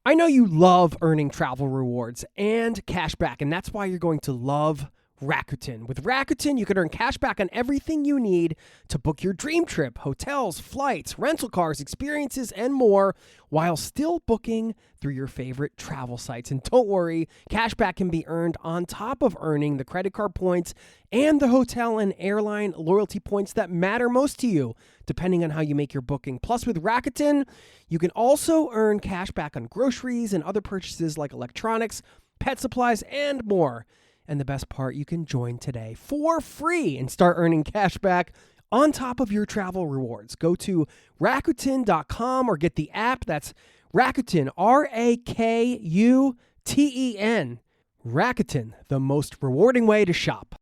I know you love earning travel rewards and cash back, and that's why you're going to love Rakuten. With Rakuten, you can earn cash back on everything you need to book your dream trip, hotels, flights, rental cars, experiences, and more, while still booking through your favorite travel sites. And don't worry, cash back can be earned on top of earning the credit card points and the hotel and airline loyalty points that matter most to you, depending on how you make your booking. Plus, with Rakuten, you can also earn cash back on groceries and other purchases like electronics, pet supplies, and more. And the best part, you can join today for free and start earning cash back on top of your travel rewards. Go to Rakuten.com or get the app. That's Rakuten, Rakuten. Rakuten, the most rewarding way to shop.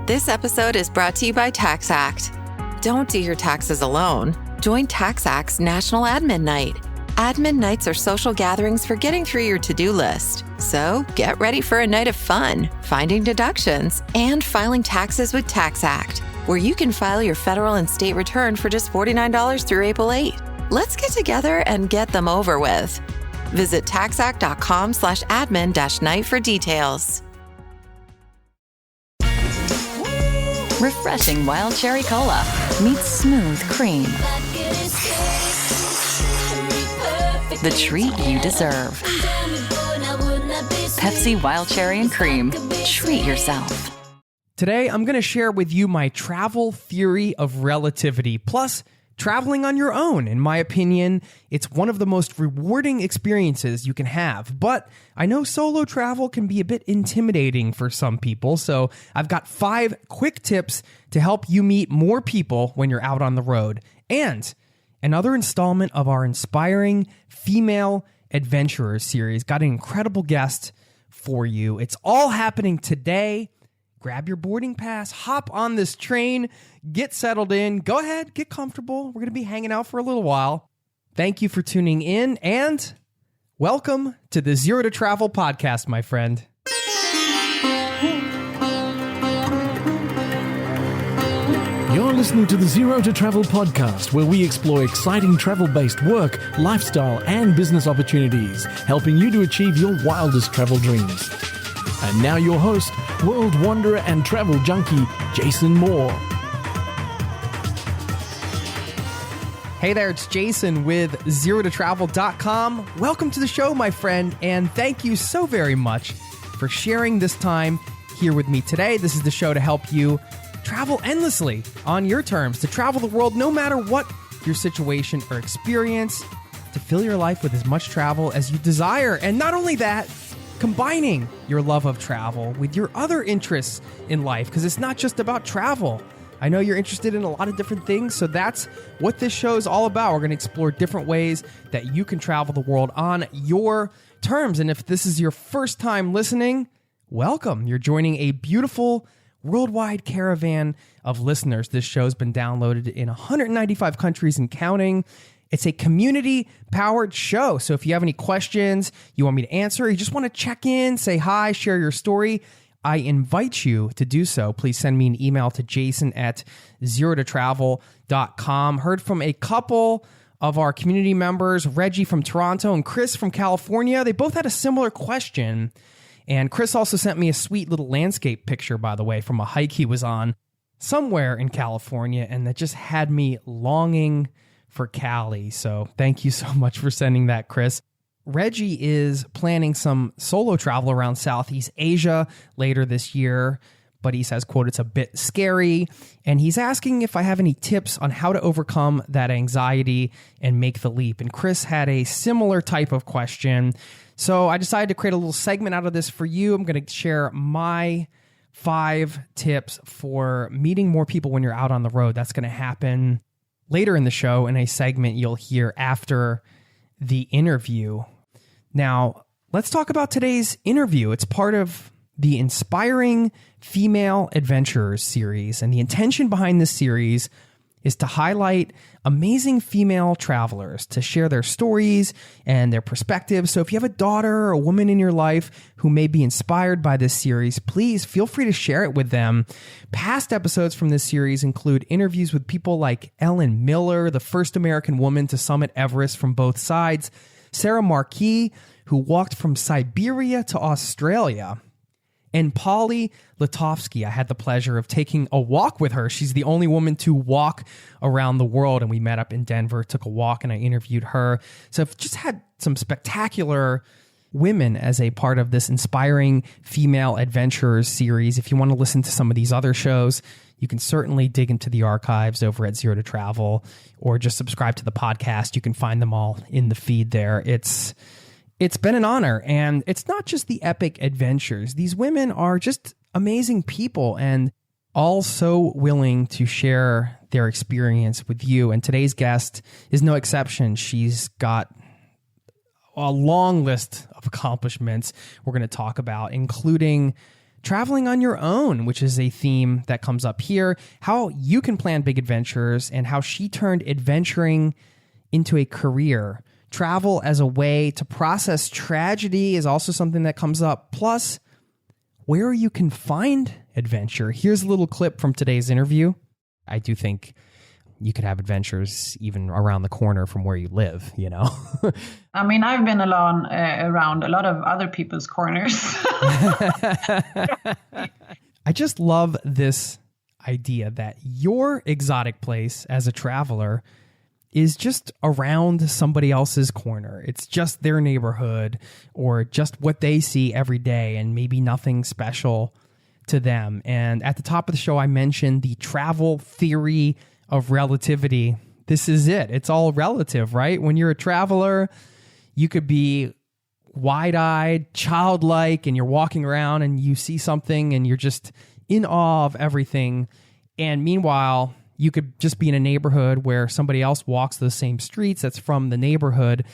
This episode is brought to you by TaxAct. Don't do your taxes alone. Join TaxAct's National Admin Night. Admin nights are social gatherings for getting through your to-do list. So get ready for a night of fun, finding deductions, and filing taxes with TaxAct, where you can file your federal and state return for just $49 through April 8. Let's get together and get them over with. Visit taxact.com/admin-night for details. Refreshing wild cherry cola meets smooth cream. The treat you deserve. Pepsi Wild Cherry and Cream. Treat yourself. Today, I'm going to share with you my travel theory of relativity, plus traveling on your own. In my opinion, it's one of the most rewarding experiences you can have. But I know solo travel can be a bit intimidating for some people, so I've got 5 quick tips to help you meet more people when you're out on the road. And another installment of our Inspiring Female Adventurers series. Got an incredible guest for you. It's all happening today. Grab your boarding pass, hop on this train, get settled in. Go ahead, get comfortable. We're going to be hanging out for a little while. Thank you for tuning in, and welcome to the Zero to Travel podcast, my friend. You're listening to the Zero to Travel podcast, where we explore exciting travel-based work, lifestyle, and business opportunities, helping you to achieve your wildest travel dreams. And now your host, world wanderer and travel junkie, Jason Moore. Hey there, it's Jason with ZeroToTravel.com. Welcome to the show, my friend, and thank you so very much for sharing this time here with me today. This is the show to help you travel endlessly on your terms, to travel the world no matter what your situation or experience, to fill your life with as much travel as you desire. And not only that, combining your love of travel with your other interests in life, because it's not just about travel. I know you're interested in a lot of different things, so that's what this show is all about. We're going to explore different ways that you can travel the world on your terms. And if this is your first time listening, welcome. You're joining a beautiful worldwide caravan of listeners. This show's been downloaded in 195 countries and counting. It's a community-powered show. So if you have any questions you want me to answer, you just want to check in, say hi, share your story, I invite you to do so. Please send me an email to jason@zerototravel.com. Heard from a couple of our community members, Reggie from Toronto and Chris from California. They both had a similar question. And Chris also sent me a sweet little landscape picture, by the way, from a hike he was on somewhere in California, and that just had me longing for Cali. So thank you so much for sending that, Chris. Reggie is planning some solo travel around Southeast Asia later this year, but he says, quote, it's a bit scary. And he's asking if I have any tips on how to overcome that anxiety and make the leap. And Chris had a similar type of question. So I decided to create a little segment out of this for you. I'm going to share my 5 tips for meeting more people when you're out on the road. That's going to happen later in the show in a segment you'll hear after the interview. Now, let's talk about today's interview. It's part of the Inspiring Female Adventurers series. And the intention behind this series is to highlight amazing female travelers, to share their stories and their perspectives. So if you have a daughter or a woman in your life who may be inspired by this series, please feel free to share it with them. Past episodes from this series include interviews with people like Ellen Miller, the first American woman to summit Everest from both sides, Sarah Marquis, who walked from Siberia to Australia, and Polly Litovsky. I had the pleasure of taking a walk with her. She's the only woman to walk around the world, and we met up in Denver, took a walk, and I interviewed her. So I've just had some spectacular women as a part of this inspiring female adventurers series. If you want to listen to some of these other shows, you can certainly dig into the archives over at Zero to Travel, or just subscribe to the podcast. You can find them all in the feed there. It's been an honor, and it's not just the epic adventures. These women are just amazing people and all so willing to share their experience with you. And today's guest is no exception. She's got a long list of accomplishments we're going to talk about, including traveling on your own, which is a theme that comes up here, how you can plan big adventures, and how she turned adventuring into a career. Travel as a way to process tragedy is also something that comes up. Plus, where you can find adventure. Here's a little clip from today's interview. I do think you could have adventures even around the corner from where you live, you know? I mean, I've been around a lot of other people's corners. I just love this idea that your exotic place as a traveler is just around somebody else's corner. It's just their neighborhood or just what they see every day, and maybe nothing special to them. And at the top of the show, I mentioned the travel theory of relativity. This is it. It's all relative, right? When you're a traveler, you could be wide-eyed, childlike, and you're walking around and you see something and you're just in awe of everything. And meanwhile, you could just be in a neighborhood where somebody else walks those same streets that's from the neighborhood,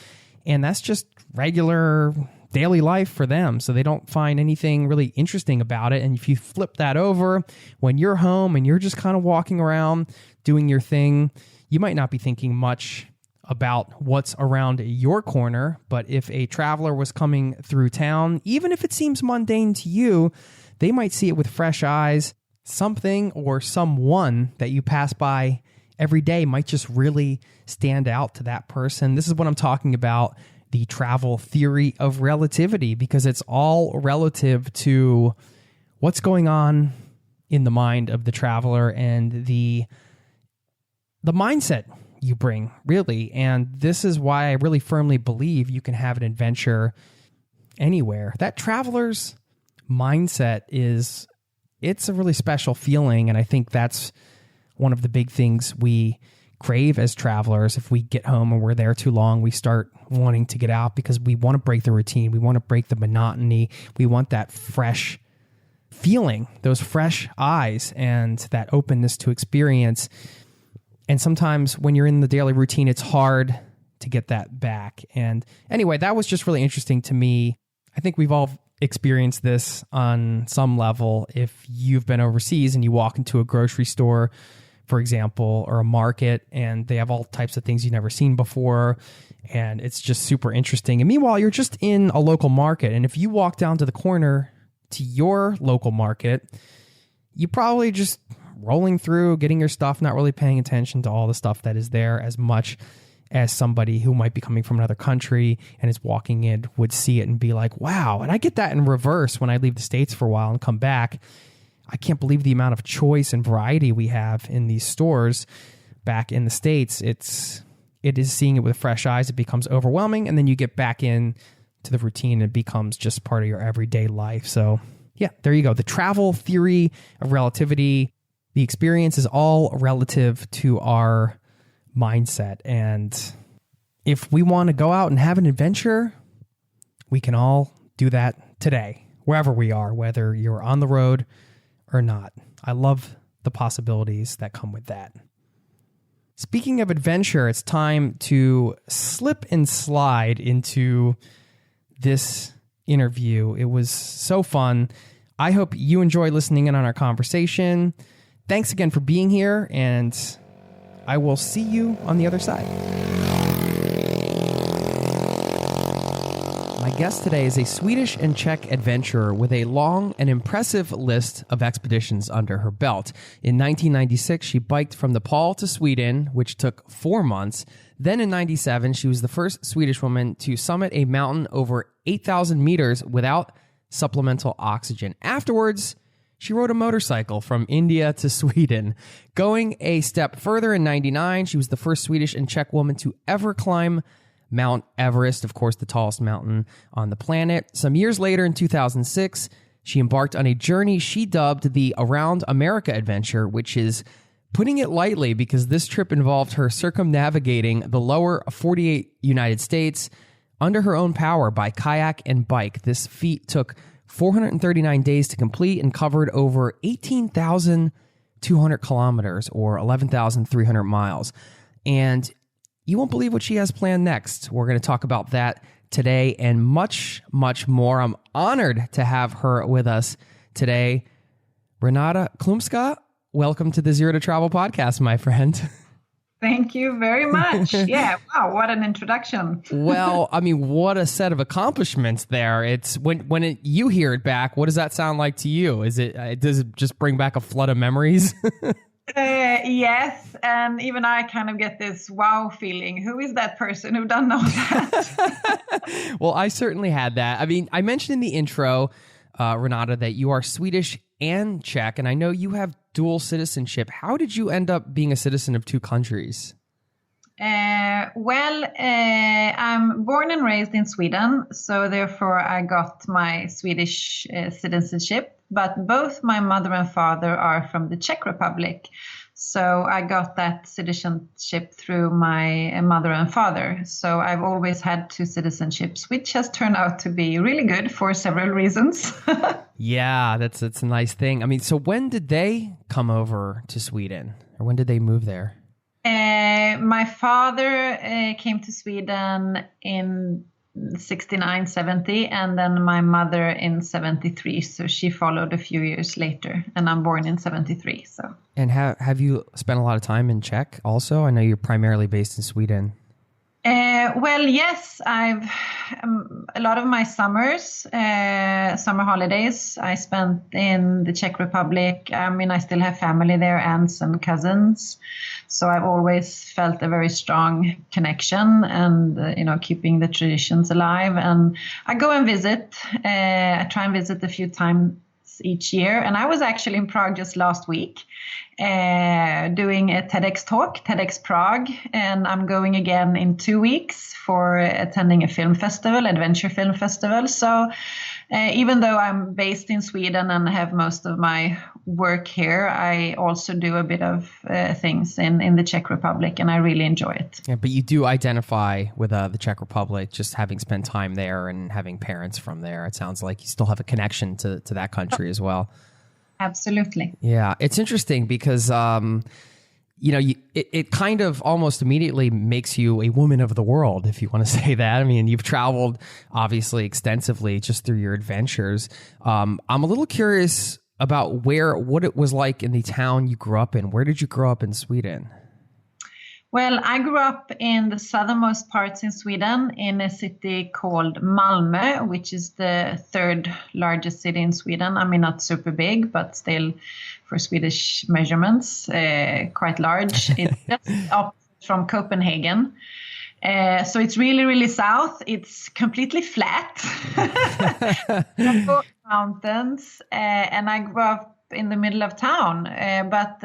and that's just regular daily life for them. So they don't find anything really interesting about it. And if you flip that over, when you're home and you're just kind of walking around doing your thing, you might not be thinking much about what's around your corner. But if a traveler was coming through town, even if it seems mundane to you, they might see it with fresh eyes. Something or someone that you pass by every day might just really stand out to that person. This is what I'm talking about, the travel theory of relativity, because it's all relative to what's going on in the mind of the traveler and the mindset you bring, really. And this is why I really firmly believe you can have an adventure anywhere. That traveler's mindset it's a really special feeling, and I think that's one of the big things we crave as travelers. If we get home and we're there too long, we start wanting to get out because we want to break the routine. We want to break the monotony. We want that fresh feeling, those fresh eyes, and that openness to experience. And sometimes when you're in the daily routine, it's hard to get that back. And anyway, that was just really interesting to me. I think we've all experienced this on some level. If you've been overseas and you walk into a grocery store, for example, or a market, and they have all types of things you've never seen before, and it's just super interesting. And meanwhile, you're just in a local market, and if you walk down to the corner to your local market, you probably just rolling through, getting your stuff, not really paying attention to all the stuff that is there as much as somebody who might be coming from another country and is walking in would see it and be like, wow. And I get that in reverse when I leave the States for a while and come back. I can't believe the amount of choice and variety we have in these stores back in the States. It is seeing it with fresh eyes. It becomes overwhelming. And then you get back in to the routine. It becomes just part of your everyday life. So yeah, there you go. The travel theory of relativity. The experience is all relative to our mindset. And if we want to go out and have an adventure, we can all do that today, wherever we are, whether you're on the road or not. I love the possibilities that come with that. Speaking of adventure, it's time to slip and slide into this interview. It was so fun. I hope you enjoy listening in on our conversation. Thanks again for being here, and I will see you on the other side. My guest today is a Swedish and Czech adventurer with a long and impressive list of expeditions under her belt. In 1996, she biked from Nepal to Sweden, which took 4 months. Then in 97, she was the first Swedish woman to summit a mountain over 8,000 meters without supplemental oxygen. Afterwards, she rode a motorcycle from India to Sweden. Going a step further in 99, she was the first Swedish and Czech woman to ever climb Mount Everest, of course, the tallest mountain on the planet. Some years later, in 2006, she embarked on a journey she dubbed the Around America Adventure, which is putting it lightly because this trip involved her circumnavigating the lower 48 United States under her own power by kayak and bike. This feat took 439 days to complete and covered over 18,200 kilometers or 11,300 miles. And you won't believe what she has planned next. We're going to talk about that today and much, much more. I'm honored to have her with us today. Renata Chlumska, welcome to the Zero to Travel podcast, my friend. Thank you very much. Yeah, wow, what an introduction. Well, I mean, what a set of accomplishments there. It's you hear it back, what does that sound like to you? Does it just bring back a flood of memories? Yes, and even I kind of get this wow feeling. Who is that person who done all that? Well, I certainly had that. I mean, I mentioned in the intro, Renata, that you are Swedish and Czech, and I know you have dual citizenship. How did you end up being a citizen of two countries? I'm born and raised in Sweden, so therefore I got my Swedish citizenship. But both my mother and father are from the Czech Republic. So I got that citizenship through my mother and father. So I've always had two citizenships, which has turned out to be really good for several reasons. Yeah, that's a nice thing. I mean, so when did they come over to Sweden, or when did they move there? My father came to Sweden in 69, 70, and then my mother in 73. So she followed a few years later, and I'm born in 73. So. And have you spent a lot of time in Czech also? I know you're primarily based in Sweden. Well, yes, I've a lot of my summer holidays I spent in the Czech Republic. I mean, I still have family there, aunts and cousins. So I've always felt a very strong connection and, keeping the traditions alive. And I go and visit. I try and visit a few times each year. And I was actually in Prague just last week doing a TEDx talk, TEDx Prague. And I'm going again in 2 weeks for attending a film festival, adventure film festival. So even though I'm based in Sweden and have most of my work here, I also do a bit of things in the Czech Republic, and I really enjoy it. Yeah, but you do identify with the Czech Republic, just having spent time there and having parents from there. It sounds like you still have a connection to that country as well. Absolutely. Yeah, it's interesting because it kind of almost immediately makes you a woman of the world, if you want to say that. I mean, you've traveled obviously extensively just through your adventures. I'm a little curious about what it was like in the town you grew up in. Where did you grow up in Sweden? Well, I grew up in the southernmost parts in Sweden in a city called Malmö, which is the third largest city in Sweden. I mean, not super big, but still for Swedish measurements, quite large. It's just up from Copenhagen. So it's really, really south. It's completely flat. Mountains. And I grew up in the middle of town. But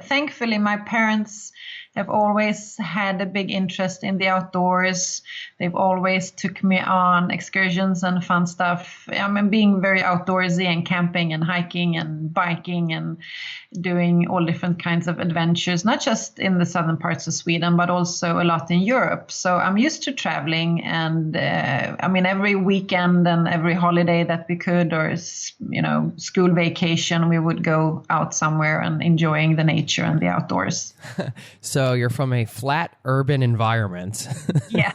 thankfully, my parents have always had a big interest in the outdoors. They've always took me on excursions and fun stuff. I mean, being very outdoorsy and camping and hiking and biking and doing all different kinds of adventures, not just in the southern parts of Sweden, but also a lot in Europe. So I'm used to traveling, and every weekend and every holiday that we could, or school vacation, we would go out somewhere and enjoying the nature and the outdoors. So you're from a flat urban environment. Yeah.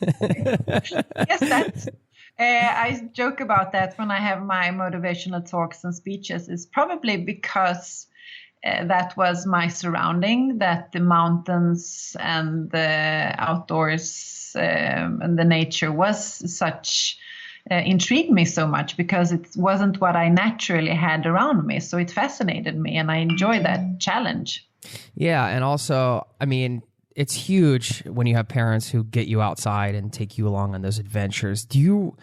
Yes, that's. I joke about that when I have my motivational talks and speeches. It's probably because that was my surrounding, that the mountains and the outdoors and the nature was such intrigued me so much, because it wasn't what I naturally had around me. So it fascinated me, and I enjoyed that challenge. Yeah. And also, I mean, it's huge when you have parents who get you outside and take you along on those adventures. Do you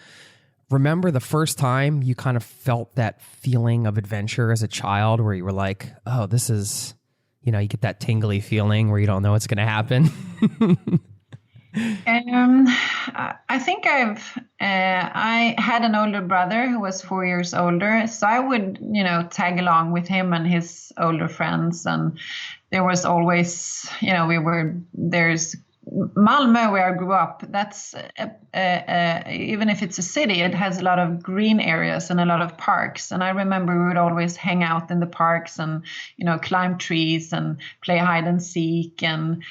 remember the first time you kind of felt that feeling of adventure as a child, where you were like, oh, this is, you get that tingly feeling where you don't know what's going to happen? I think I had an older brother who was 4 years older, so I would, tag along with him and his older friends, and there was always, there's Malmö, where I grew up, that's even if it's a city, it has a lot of green areas and a lot of parks. And I remember we would always hang out in the parks and, climb trees and play hide and seek. And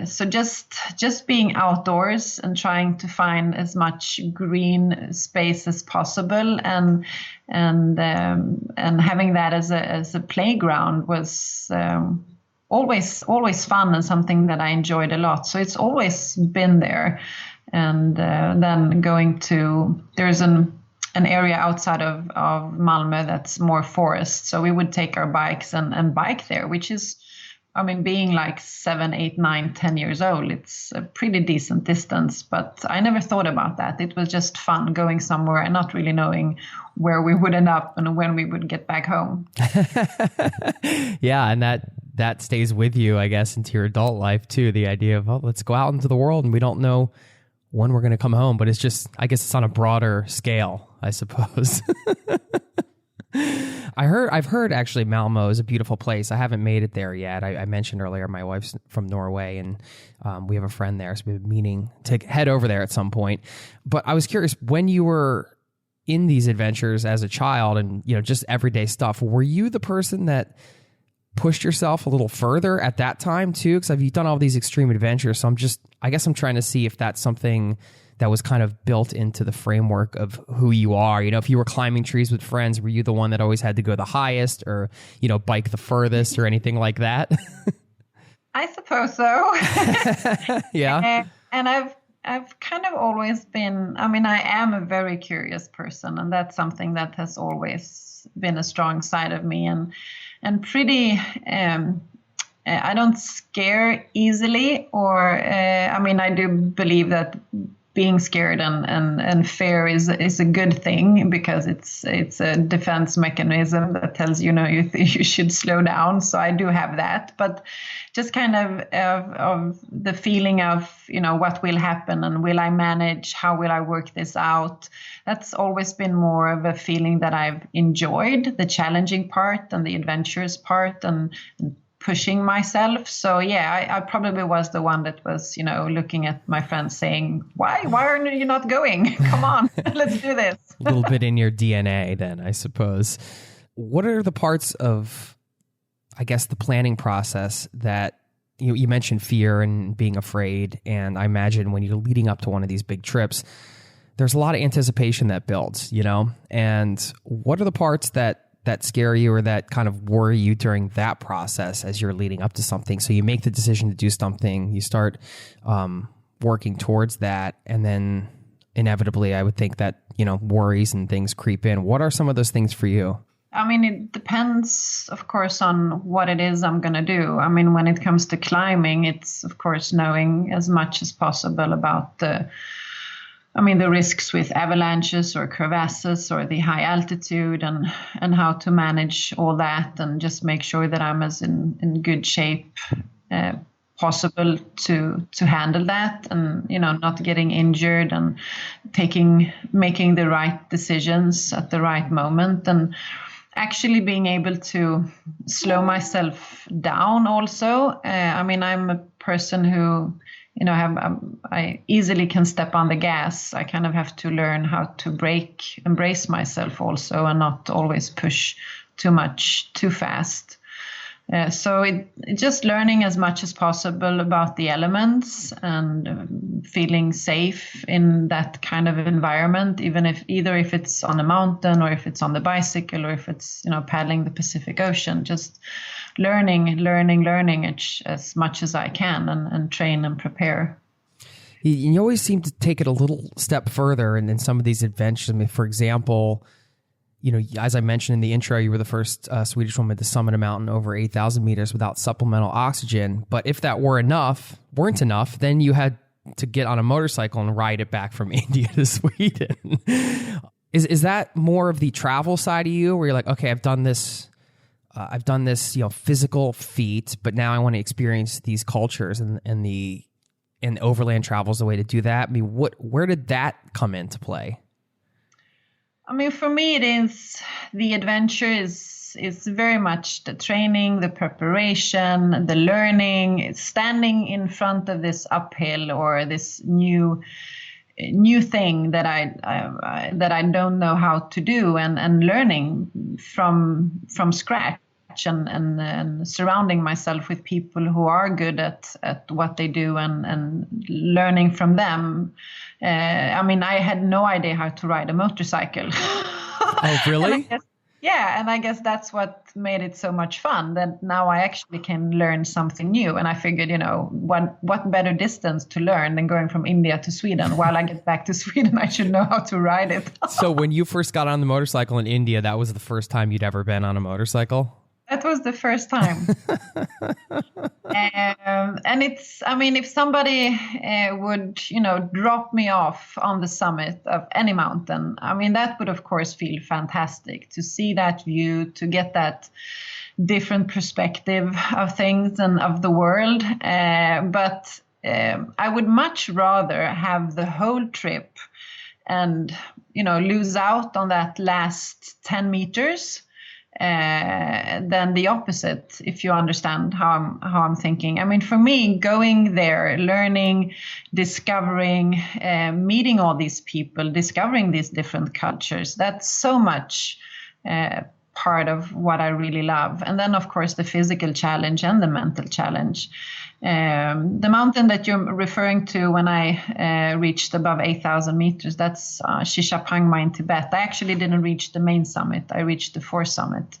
so just being outdoors and trying to find as much green space as possible, and having that as a playground was always fun, and something that I enjoyed a lot. So it's always been there. And then there's an area outside of Malmö that's more forest. So we would take our bikes and bike there, which is, being like 7, 8, 9, 10 years old, it's a pretty decent distance. But I never thought about that. It was just fun going somewhere and not really knowing where we would end up and when we would get back home. Yeah, and that stays with you, I guess, into your adult life too. The idea of, let's go out into the world, and we don't know when we're going to come home, but it's just, I guess it's on a broader scale, I suppose. I've heard actually Malmö is a beautiful place. I haven't made it there yet. I mentioned earlier my wife's from Norway, and we have a friend there, so we've been meaning to head over there at some point. But I was curious, when you were in these adventures as a child and, just everyday stuff, were you the person that pushed yourself a little further at that time too? Because you've done all these extreme adventures. So I guess I'm trying to see if that's something that was kind of built into the framework of who you are. If you were climbing trees with friends, were you the one that always had to go the highest, or, bike the furthest, or anything like that? I suppose so. Yeah. And I've kind of always been, I am a very curious person, and that's something that has always been a strong side of me, and pretty, I don't scare easily, or, I do believe that being scared and fear is a good thing, because it's a defense mechanism that tells you should slow down. So I do have that, but just kind of the feeling of what will happen, and will I manage? How will I work this out? That's always been more of a feeling that I've enjoyed, the challenging part and the adventurous part, and pushing myself. So yeah, I probably was the one that was, looking at my friends saying, why are you not going? Come on, let's do this. A little bit in your DNA then, I suppose. What are the parts of, I guess, the planning process that you mentioned fear and being afraid. And I imagine when you're leading up to one of these big trips, there's a lot of anticipation that builds, and what are the parts that scare you or that kind of worry you during that process as you're leading up to something? So you make the decision to do something, you start working towards that, and then inevitably I would think that, worries and things creep in. What are some of those things for you? It depends, of course, on what it is I'm going to do. When it comes to climbing, it's, of course, knowing as much as possible about the risks with avalanches or crevasses or the high altitude, and how to manage all that, and just make sure that I'm as in good shape possible to handle that, and not getting injured, and making the right decisions at the right moment, and actually being able to slow myself down also. I'm a person who I easily can step on the gas. I kind of have to learn how to embrace myself also, and not always push too much, too fast. Just learning as much as possible about the elements and feeling safe in that kind of environment, either if it's on a mountain or if it's on the bicycle or if it's paddling the Pacific Ocean. Just learning as much as I can and train and prepare. You always seem to take it a little step further in some of these adventures. I mean, for example, as I mentioned in the intro, you were the first Swedish woman to summit a mountain over 8,000 meters without supplemental oxygen. But if that weren't enough, then you had to get on a motorcycle and ride it back from India to Sweden. Is that more of the travel side of you, where you're like, okay, I've done this, physical feat, but now I want to experience these cultures, and overland travel is the way to do that? I mean, where did that come into play? I mean, for me, the adventure is very much the training, the preparation, the learning, standing in front of this uphill or this new thing that I don't know how to do, and learning from scratch. And surrounding myself with people who are good at what they do and learning from them. I had no idea how to ride a motorcycle. Oh, really? And I guess that's what made it so much fun, that now I actually can learn something new. And I figured, what better distance to learn than going from India to Sweden? While I get back to Sweden, I should know how to ride it. So when you first got on the motorcycle in India, that was the first time you'd ever been on a motorcycle? That was the first time. And if somebody would, drop me off on the summit of any mountain, that would, of course, feel fantastic to see that view, to get that different perspective of things and of the world. But I would much rather have the whole trip and, lose out on that last 10 meters. Than the opposite, if you understand how I'm thinking. For me, going there, learning, discovering, meeting all these people, discovering these different cultures, that's so much part of what I really love. And then, of course, the physical challenge and the mental challenge. The mountain that you're referring to when I reached above 8,000 meters, that's Shishapangma in Tibet. I actually didn't reach the main summit. I reached the foresummit.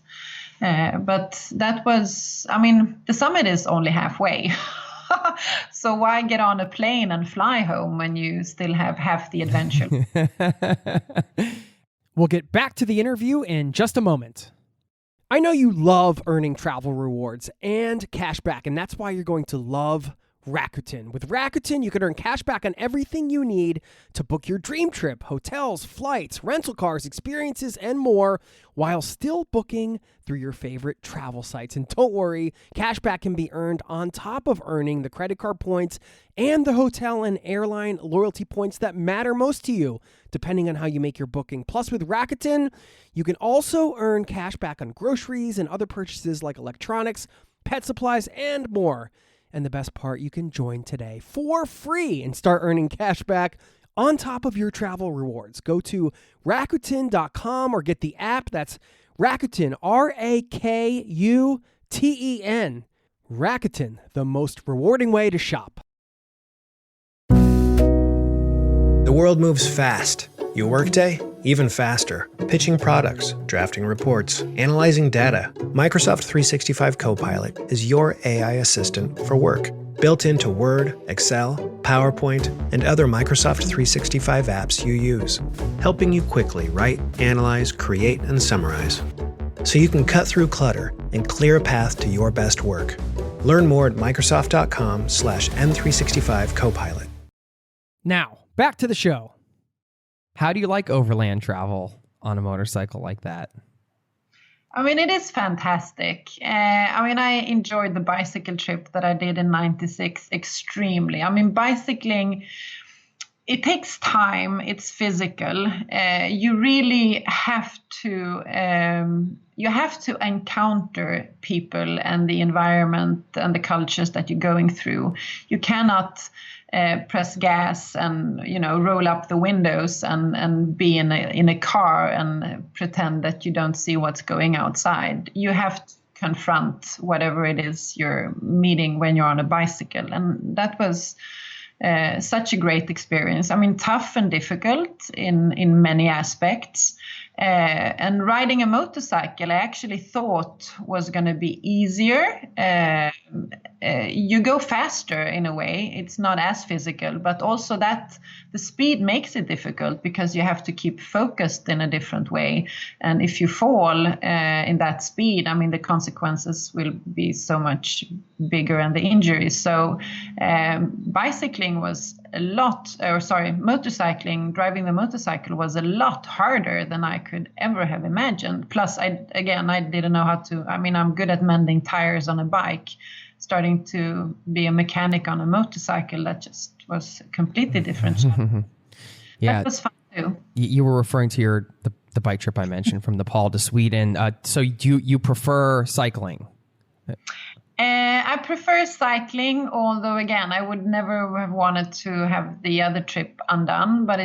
But that was, the summit is only halfway. So why get on a plane and fly home when you still have half the adventure? We'll get back to the interview in just a moment. I know you love earning travel rewards and cash back, and that's why you're going to love Rakuten. With Rakuten, you can earn cash back on everything you need to book your dream trip, hotels, flights, rental cars, experiences, and more, while still booking through your favorite travel sites. And don't worry, cash back can be earned on top of earning the credit card points and the hotel and airline loyalty points that matter most to you, depending on how you make your booking. Plus, with Rakuten, you can also earn cash back on groceries and other purchases like electronics, pet supplies, and more. And the best part, you can join today for free and start earning cash back on top of your travel rewards. Go to Rakuten.com or get the app. That's Rakuten, Rakuten. Rakuten, the most rewarding way to shop. The world moves fast. Your workday, even faster. Pitching products, drafting reports, analyzing data. Microsoft 365 Copilot is your AI assistant for work. Built into Word, Excel, PowerPoint, and other Microsoft 365 apps you use. Helping you quickly write, analyze, create, and summarize. So you can cut through clutter and clear a path to your best work. Learn more at Microsoft.com/M365 Copilot. Now, back to the show. How do you like overland travel on a motorcycle like that? It is fantastic. I enjoyed the bicycle trip that I did in '96 extremely. Bicycling, it takes time. It's physical. You really have to encounter people and the environment and the cultures that you're going through. You cannot press gas and roll up the windows and be in a car and pretend that you don't see what's going outside. You have confront whatever it is you're meeting when you're on a bicycle. And that was such a great experience. I mean, tough and difficult in many aspects. And riding a motorcycle, I actually thought was going to be easier. You go faster in a way. It's not as physical, but also that the speed makes it difficult because you have to keep focused in a different way. And if you fall in that speed, I mean, the consequences will be so much bigger and the injuries. So bicycling was motorcycling, driving the motorcycle was a lot harder than I could ever have imagined. Plus, I didn't know how to, I'm good at mending tires on a bike. Starting to be a mechanic on a motorcycle, that just was completely different. Yeah. That was fun too. You were referring to the bike trip I mentioned from Nepal to Sweden. So you prefer cycling? I prefer cycling, although again, I would never have wanted to have the other trip undone. But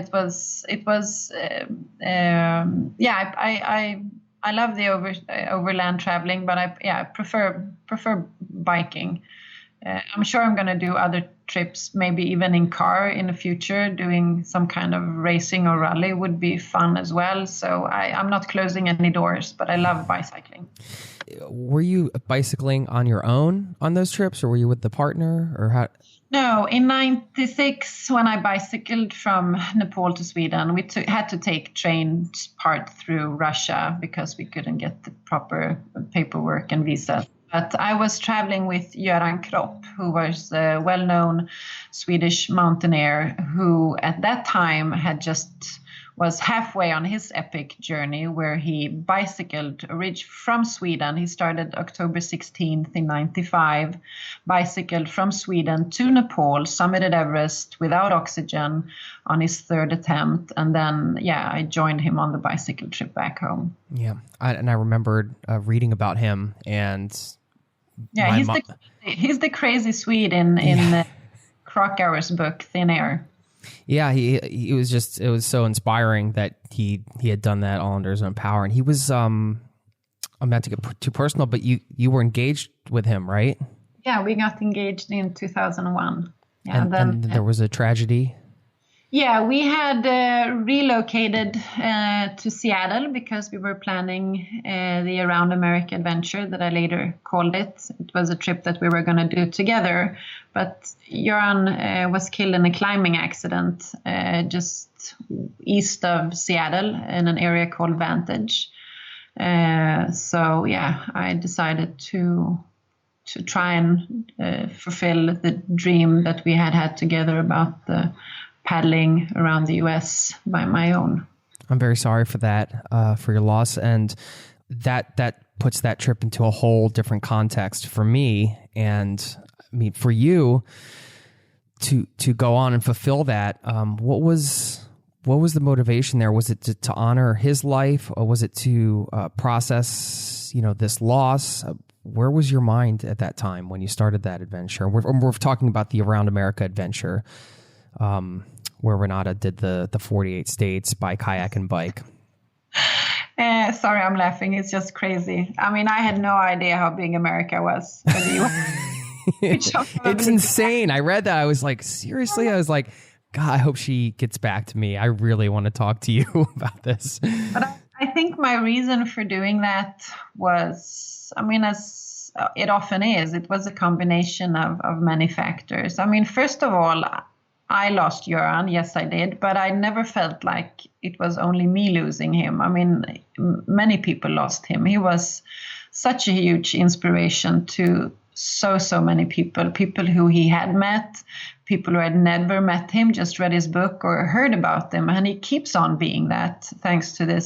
I love the overland traveling, but I prefer biking. I'm sure I'm going to do other trips, maybe even in car in the future. Doing some kind of racing or rally would be fun as well. So I'm not closing any doors, but I love bicycling. Were you bicycling on your own on those trips, or were you with the partner, or how? No, in '96, when I bicycled from Nepal to Sweden, we had to take train part through Russia because we couldn't get the proper paperwork and visa. But I was traveling with Göran Kropp, who was a well-known Swedish mountaineer who at that time was halfway on his epic journey where he bicycled from Sweden. He started October 16th in 95, bicycled from Sweden to Nepal, summited Everest without oxygen on his third attempt. And then, I joined him on the bicycle trip back home. Yeah. I remembered reading about him and... Yeah, he's the crazy Swede in Krakauer's book, Thin Air. Yeah, he was it was so inspiring that he had done that all under his own power. And he was, I'm not to get too personal, but you were engaged with him, right? Yeah, we got engaged in 2001. Yeah, and then there was a tragedy. Yeah, we had relocated to Seattle because we were planning the Around America adventure that I later called it. It was a trip that we were going to do together. But Göran was killed in a climbing accident just east of Seattle in an area called Vantage. I decided to try and fulfill the dream that we had together about the paddling around the U.S. by my own. I'm very sorry for that, for your loss. And that puts that trip into a whole different context for me. And I mean, for you to go on and fulfill that, what was the motivation there? Was it to honor his life, or was it to process, this loss? Where was your mind at that time when you started that adventure? We're talking about the Around America adventure, where Renata did the 48 states by kayak and bike. Sorry, I'm laughing. It's just crazy. I mean, I had no idea how big America was. It's insane. I read that. I was like, seriously? I was like, God, I hope she gets back to me. I really want to talk to you about this. But I think my reason for doing that was, as it often is, it was a combination of many factors. I mean, first of all, I lost Göran. Yes, I did. But I never felt like it was only me losing him. I mean, many people lost him. He was such a huge inspiration to so many people who he had met, people who had never met him, just read his book or heard about him. And he keeps on being that thanks to the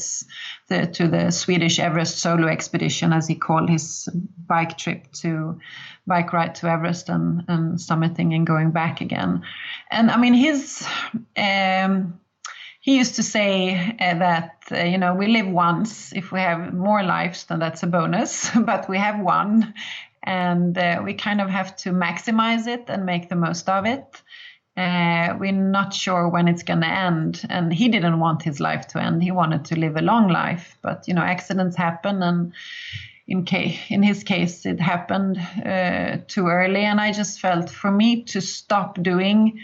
Swedish Everest solo expedition, as he called his bike ride to Everest and summiting and going back again. And I mean, he used to say that, we live once. If we have more lives, then that's a bonus, but we have one. And we kind of have to maximize it and make the most of it. We're not sure when it's going to end. And he didn't want his life to end. He wanted to live a long life. But, accidents happen. And in his case, it happened too early. And I just felt for me to stop doing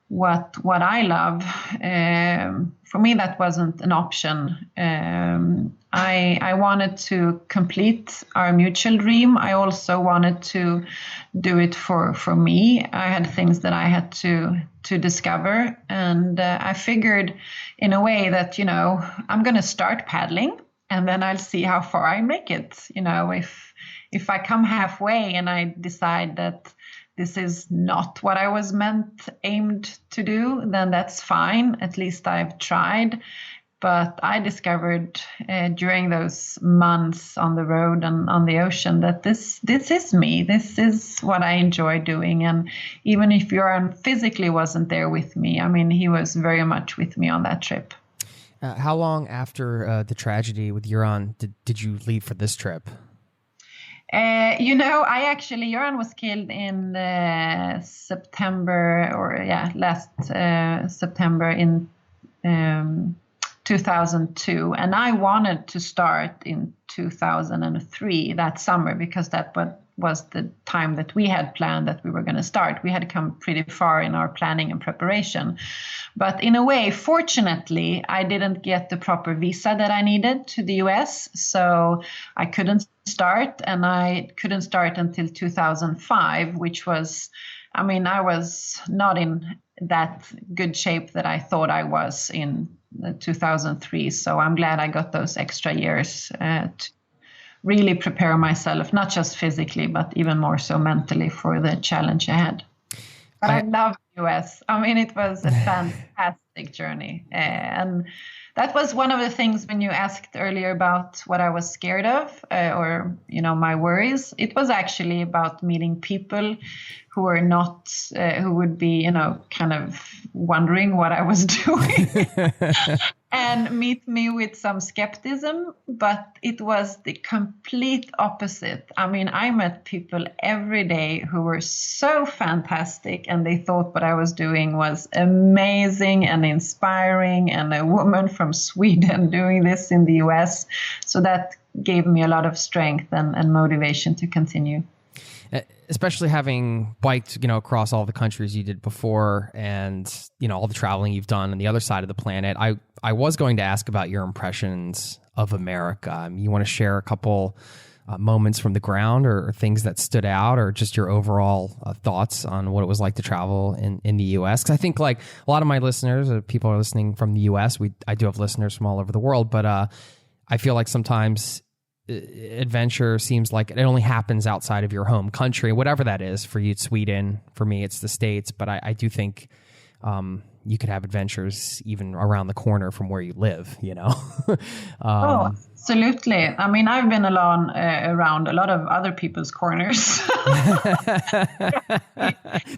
what I love, for me, that wasn't an option. I wanted to complete our mutual dream. I also wanted to do it for me. I had things that I had to discover. And I figured in a way that, I'm going to start paddling and then I'll see how far I make it. If I come halfway and I decide that this is not what I was aimed to do, then that's fine. At least I've tried. But I discovered during those months on the road and on the ocean that this is me. This is what I enjoy doing. And even if Göran physically wasn't there with me, he was very much with me on that trip. How long after the tragedy with Göran did you leave for this trip? Göran was killed in last September in 2002. And I wanted to start in 2003, that summer, because that was the time that we had planned that we were going to start. We had come pretty far in our planning and preparation. But in a way, fortunately, I didn't get the proper visa that I needed to the US. So I couldn't start, and I couldn't start until 2005, which was, I was not in that good shape that I thought I was in 2003. So I'm glad I got those extra years to really prepare myself, not just physically, but even more so mentally for the challenge ahead. But I love the US. It was a fantastic journey. And that was one of the things when you asked earlier about what I was scared of or my worries. It was actually about meeting people who were not, who would be, kind of wondering what I was doing and meet me with some skepticism. But it was the complete opposite. I met people every day who were so fantastic, and they thought what I was doing was amazing and inspiring, and a woman from Sweden doing this in the US. So that gave me a lot of strength and motivation to continue. Especially having biked, across all the countries you did before, and, all the traveling you've done on the other side of the planet. I was going to ask about your impressions of America. You want to share a couple moments from the ground or things that stood out, or just your overall thoughts on what it was like to travel in the U.S.? Because I think like a lot of my listeners, people are listening from the U.S. I do have listeners from all over the world, but I feel like sometimes adventure seems like it only happens outside of your home country, whatever that is. For you, it's Sweden. For me, it's the States. But I do think you could have adventures even around the corner from where you live, Absolutely. I've been around a lot of other people's corners.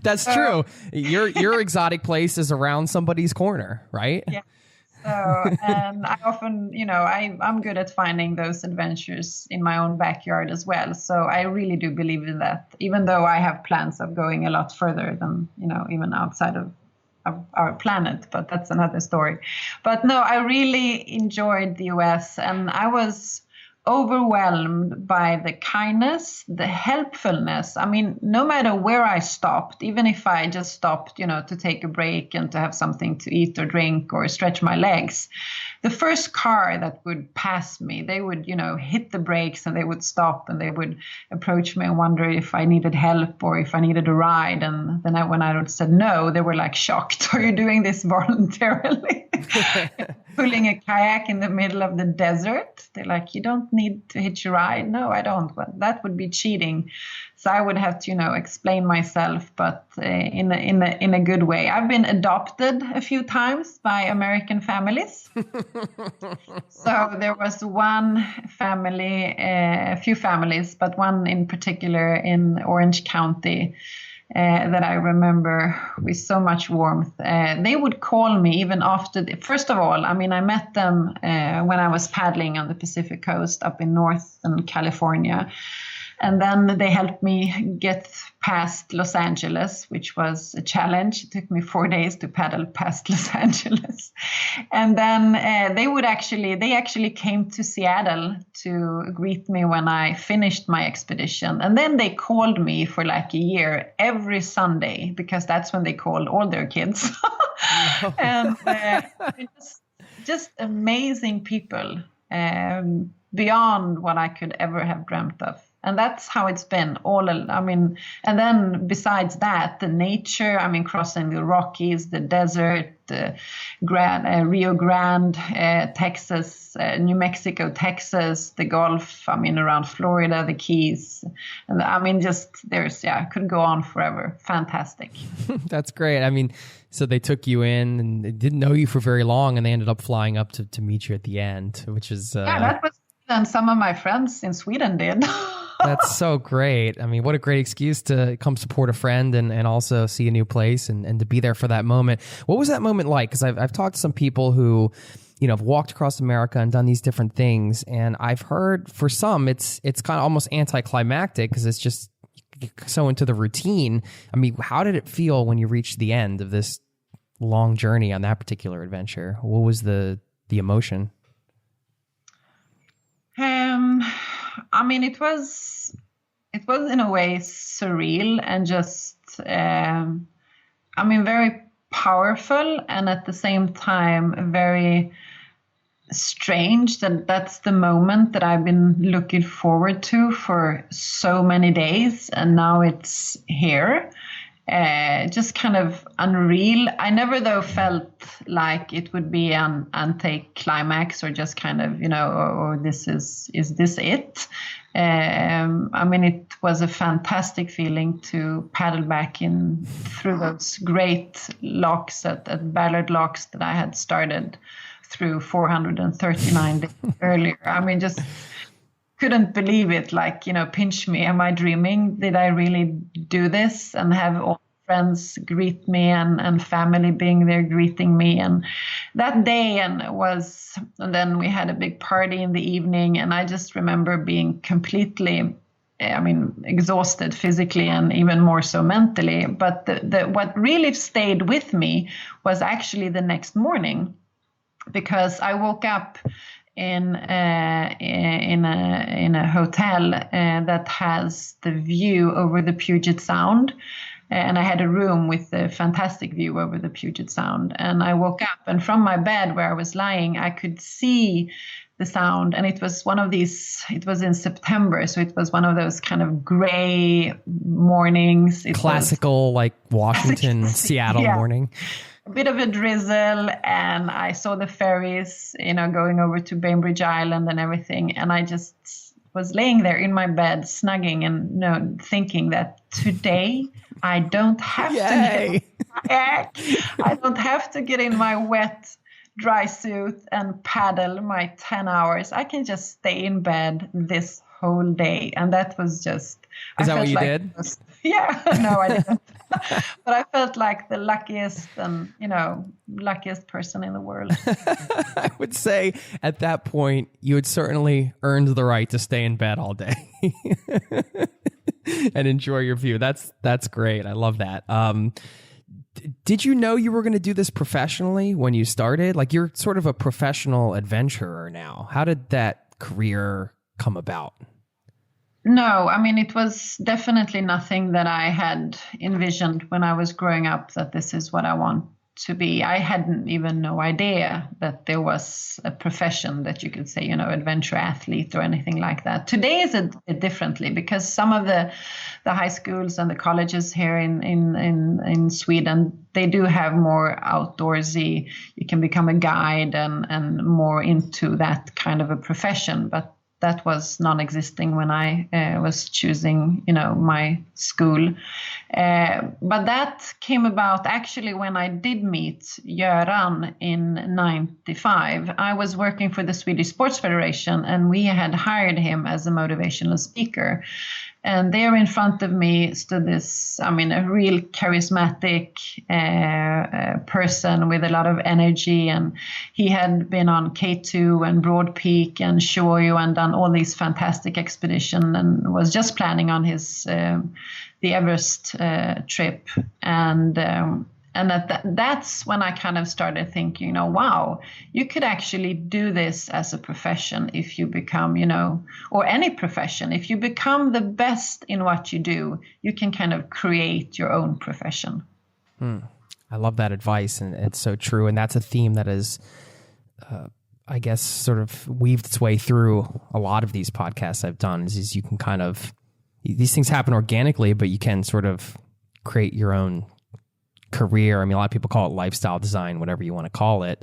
That's true. Your exotic place is around somebody's corner, right? Yeah. So, and I often, I'm good at finding those adventures in my own backyard as well. So I really do believe in that, even though I have plans of going a lot further than, even outside of our planet, but that's another story. But no, I really enjoyed the US, and I was overwhelmed by the kindness, the helpfulness. No matter where I stopped, even if I just stopped, to take a break and to have something to eat or drink or stretch my legs, the first car that would pass me, they would, hit the brakes and they would stop and they would approach me and wonder if I needed help or if I needed a ride. And then when I said no, they were like shocked. Are you doing this voluntarily? Pulling a kayak in the middle of the desert. They're like, you don't need to hitch a ride. No, I don't. But that would be cheating. So I would have to, explain myself, but in a good way. I've been adopted a few times by American families. So there was one family, a few families, but one in particular in Orange County that I remember with so much warmth. They would call me even after, first of all, I met them when I was paddling on the Pacific coast up in northern California. And then they helped me get past Los Angeles, which was a challenge. It took me 4 days to paddle past Los Angeles. And then they actually came to Seattle to greet me when I finished my expedition. And then they called me for like a year every Sunday, because that's when they called all their kids. And just amazing people, beyond what I could ever have dreamt of. And that's how it's been and then besides that, the nature, crossing the Rockies, the desert, Rio Grande, Texas, New Mexico, Texas, the Gulf, around Florida, the Keys. And I could go on forever. Fantastic. That's great. So they took you in and they didn't know you for very long, and they ended up flying up to meet you at the end, which is... that was, and some of my friends in Sweden did. That's so great. What a great excuse to come support a friend and also see a new place and to be there for that moment. What was that moment like? Because I've talked to some people who, have walked across America and done these different things. And I've heard for some, it's kind of almost anticlimactic because it's just so into the routine. How did it feel when you reached the end of this long journey on that particular adventure? What was the emotion? It was in a way surreal and just, very powerful, and at the same time very strange that that's the moment that I've been looking forward to for so many days, and now it's here. Just kind of unreal. I never though felt like it would be an anticlimax or just kind of, or this is this it? It was a fantastic feeling to paddle back in through those great locks at Ballard Locks that I had started through 439 days earlier. Just couldn't believe it. Like, pinch me. Am I dreaming? Did I really do this? And have all friends greet me and family being there greeting me. And that day and then we had a big party in the evening. And I just remember being completely, exhausted physically and even more so mentally. But what really stayed with me was actually the next morning, because I woke up in a hotel that has the view over the Puget Sound. And I had a room with a fantastic view over the Puget Sound. And I woke up, and from my bed where I was lying, I could see the sound. And it was it was in September. So it was one of those kind of gray mornings. Classical, like Washington, Seattle morning. A bit of a drizzle, and I saw the ferries, going over to Bainbridge Island and everything. And I just was laying there in my bed, snugging and thinking that today I don't have to get kayak. I don't have to get in my wet, dry suit and paddle my 10 hours. I can just stay in bed this whole day. And that was just... Is that what you did? No, I didn't. But I felt like the luckiest person in the world. I would say at that point, you had certainly earned the right to stay in bed all day and enjoy your view. That's great. I love that. Did you know you were going to do this professionally when you started? Like, you're sort of a professional adventurer now. How did that career come about? No, it was definitely nothing that I had envisioned when I was growing up, that this is what I want to be. I hadn't even no idea that there was a profession that you could say, adventure athlete or anything like that. Today is a bit differently, because some of the high schools and the colleges here in Sweden, they do have more outdoorsy. You can become a guide and more into that kind of a profession, but that was non-existing when I was choosing, my school. But that came about actually when I did meet Göran in 95. I was working for the Swedish Sports Federation, and we had hired him as a motivational speaker. And there in front of me stood this, a real charismatic person with a lot of energy. And he had been on K2 and Broad Peak and Shoyu and done all these fantastic expeditions, and was just planning on his the Everest trip. And And that's when I kind of started thinking, wow, you could actually do this as a profession if you become, or any profession. If you become the best in what you do, you can kind of create your own profession. I love that advice, and it's so true. And that's a theme that is, I guess, sort of weaved its way through a lot of these podcasts I've done, is you can kind of, these things happen organically, but you can sort of create your own career. I mean, a lot of people call it lifestyle design, whatever you want to call it,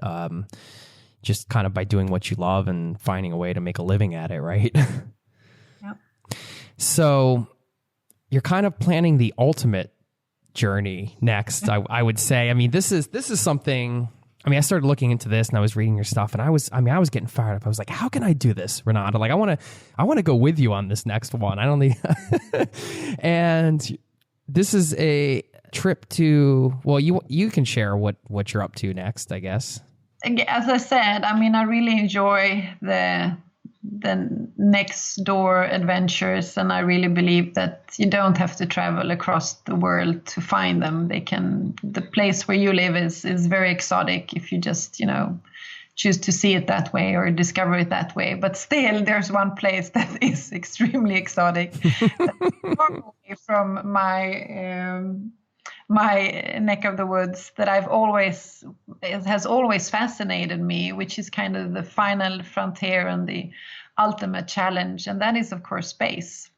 just kind of by doing what you love and finding a way to make a living at it, right? Yep. So you're kind of planning the ultimate journey next, I would say. I mean, this is something, I mean, I started looking into this and I was reading your stuff, and I was getting fired up. I was like, how can I do this, Renata? Like, I want to go with you on this next one. I don't need, and this is a trip to, well, you can share what you're up to next, I guess. As I said, I mean, I really enjoy the next door adventures, and I really believe that you don't have to travel across the world to find them. The place where you live is very exotic if you just, choose to see it that way or discover it that way. But still, there's one place that is extremely exotic far away from my neck of the woods, that it has always fascinated me, which is kind of the final frontier and the ultimate challenge. And that is, of course, space.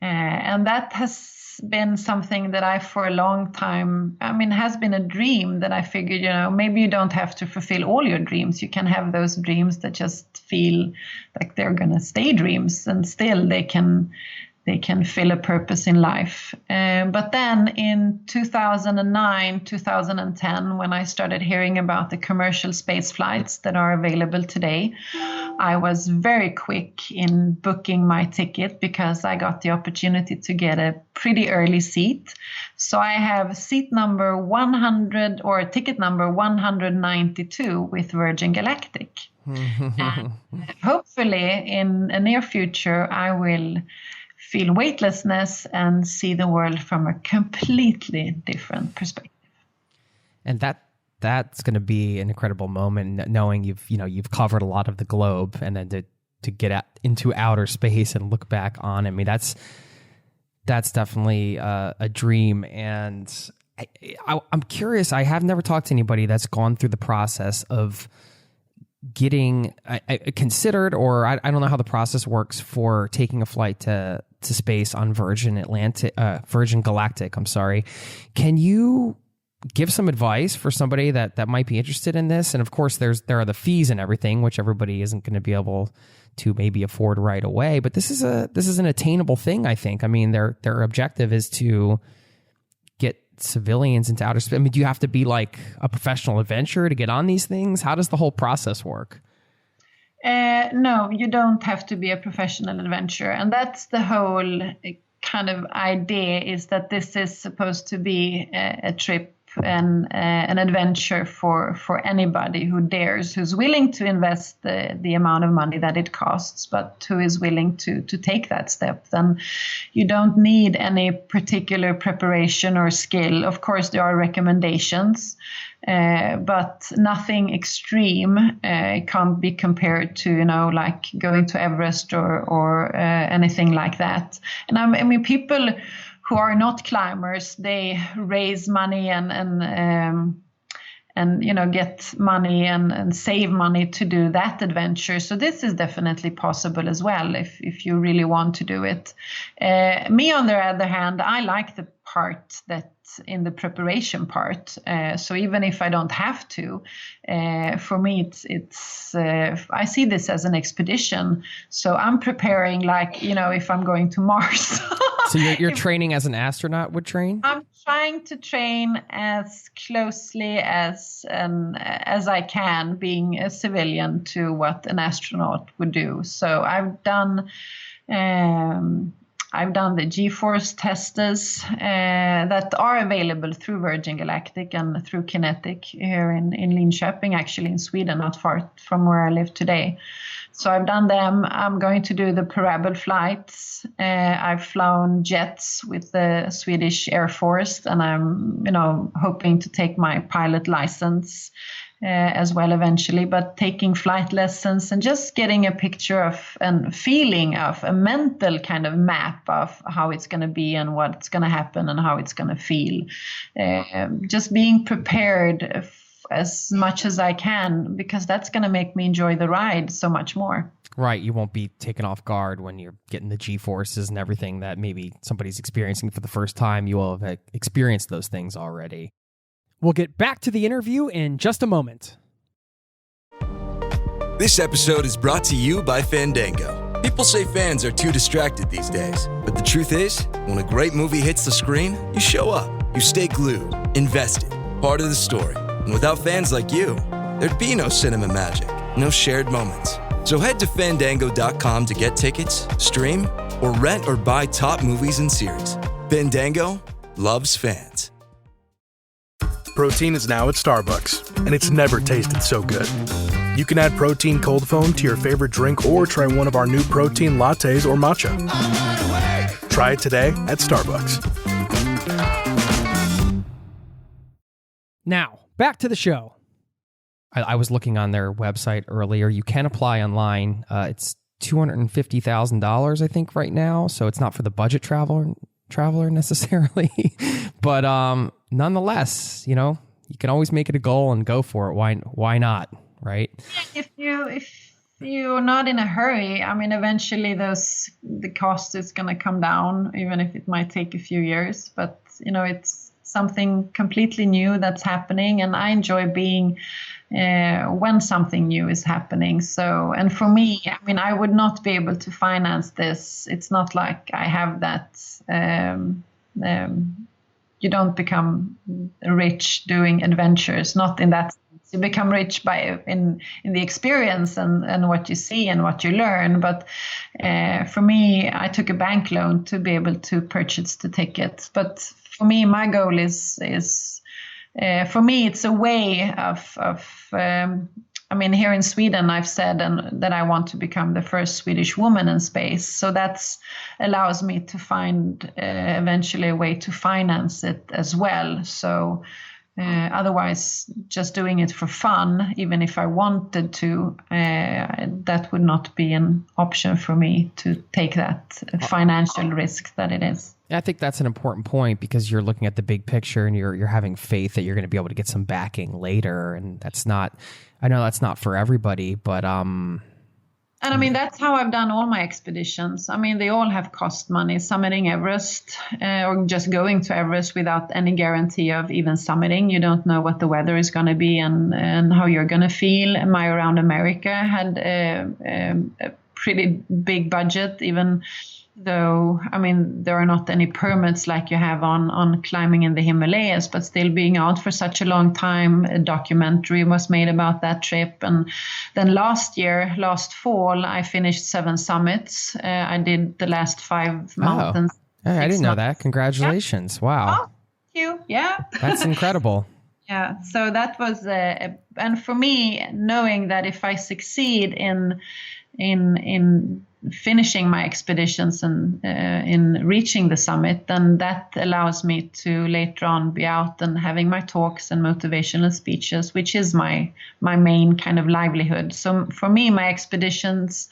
And that has been something that I, for a long time, has been a dream that I figured, maybe you don't have to fulfill all your dreams. You can have those dreams that just feel like they're going to stay dreams, and still they can fill a purpose in life. But then in 2009, 2010, when I started hearing about the commercial space flights that are available today, I was very quick in booking my ticket because I got the opportunity to get a pretty early seat. So I have seat number 100 or ticket number 192 with Virgin Galactic. And hopefully in a near future, I will feel weightlessness and see the world from a completely different perspective. And that's going to be an incredible moment, knowing you've covered a lot of the globe, and then to get into outer space and look back on it. I mean, that's definitely a dream. And I'm curious. I have never talked to anybody that's gone through the process of getting considered, or I don't know how the process works for taking a flight to space on Virgin Galactic. I'm sorry. Can you give some advice for somebody that might be interested in this? And of course, there are the fees and everything, which everybody isn't going to be able to maybe afford right away. But this is an attainable thing, I think. I mean, their objective is to get civilians into outer space. I mean, do you have to be like a professional adventurer to get on these things? How does the whole process work? No, you don't have to be a professional adventurer. And that's the whole kind of idea, is that this is supposed to be a trip and an adventure for anybody who dares, who's willing to invest the amount of money that it costs, but who is willing to take that step. Then you don't need any particular preparation or skill. Of course, there are recommendations, but nothing extreme. It can't be compared to, like going to Everest or anything like that. And I mean, people who are not climbers, they raise money and get money and save money to do that adventure. So this is definitely possible as well if you really want to do it. Me, on the other hand, I like the part that in the preparation part. So even if I don't have to, for me, it's I see this as an expedition. So I'm preparing like, if I'm going to Mars. So you're training as an astronaut would train? I'm trying to train as closely as I can, being a civilian, to what an astronaut would do. So I've done the G-force testers that are available through Virgin Galactic and through Kinetic here in Linköping, actually in Sweden, not far from where I live today. So I've done them. I'm going to do the parabol flights. I've flown jets with the Swedish Air Force, and I'm, hoping to take my pilot license as well eventually. But taking flight lessons and just getting a picture of and feeling of a mental kind of map of how it's going to be and what's going to happen and how it's going to feel. Just being prepared as much as I can, because that's going to make me enjoy the ride so much more. Right. You won't be taken off guard when you're getting the G-forces and everything that maybe somebody's experiencing for the first time. You will have experienced those things already. We'll get back to the interview in just a moment. This episode is brought to you by Fandango. People say fans are too distracted these days, but the truth is, when a great movie hits the screen, you show up. You stay glued, invested, part of the story. And without fans like you, there'd be no cinema magic, no shared moments. So head to Fandango.com to get tickets, stream, or rent or buy top movies and series. Fandango loves fans. Protein is now at Starbucks, and it's never tasted so good. You can add protein cold foam to your favorite drink or try one of our new protein lattes or matcha. Try it today at Starbucks. Now, back to the show. I was looking on their website earlier. You can apply online. It's $250,000, I think, right now. So it's not for the budget traveler necessarily. But nonetheless, you can always make it a goal and go for it. Why not, right? If you're not in a hurry, eventually the cost is going to come down, even if it might take a few years. But, it's something completely new that's happening, and I enjoy being when something new is happening. So, and for me, I would not be able to finance this. It's not like I have that. You don't become rich doing adventures, not in that sense. You become rich in the experience and what you see and what you learn. But for me, I took a bank loan to be able to purchase the tickets. But for me, my goal is for me, it's a way of here in Sweden, I've said that I want to become the first Swedish woman in space. So that allows me to find eventually a way to finance it as well. So otherwise, just doing it for fun, even if I wanted to, that would not be an option for me to take that financial risk that it is. I think that's an important point, because you're looking at the big picture and you're having faith that you're going to be able to get some backing later. And I know that's not for everybody, but and that's how I've done all my expeditions. They all have cost money. Summiting Everest or just going to Everest without any guarantee of even summiting. You don't know what the weather is going to be and how you're going to feel. My Around America had a pretty big budget, even though, there are not any permits like you have on climbing in the Himalayas, but still being out for such a long time. A documentary was made about that trip. And then last fall, I finished 7 summits. I did the last 5 mountains. Oh, I didn't know that. Congratulations. Yeah. Wow. Oh, thank you. Yeah. That's incredible. Yeah. So that was, and for me, knowing that if I succeed in finishing my expeditions and in reaching the summit, then that allows me to later on be out and having my talks and motivational speeches, which is my main kind of livelihood. So for me, my expeditions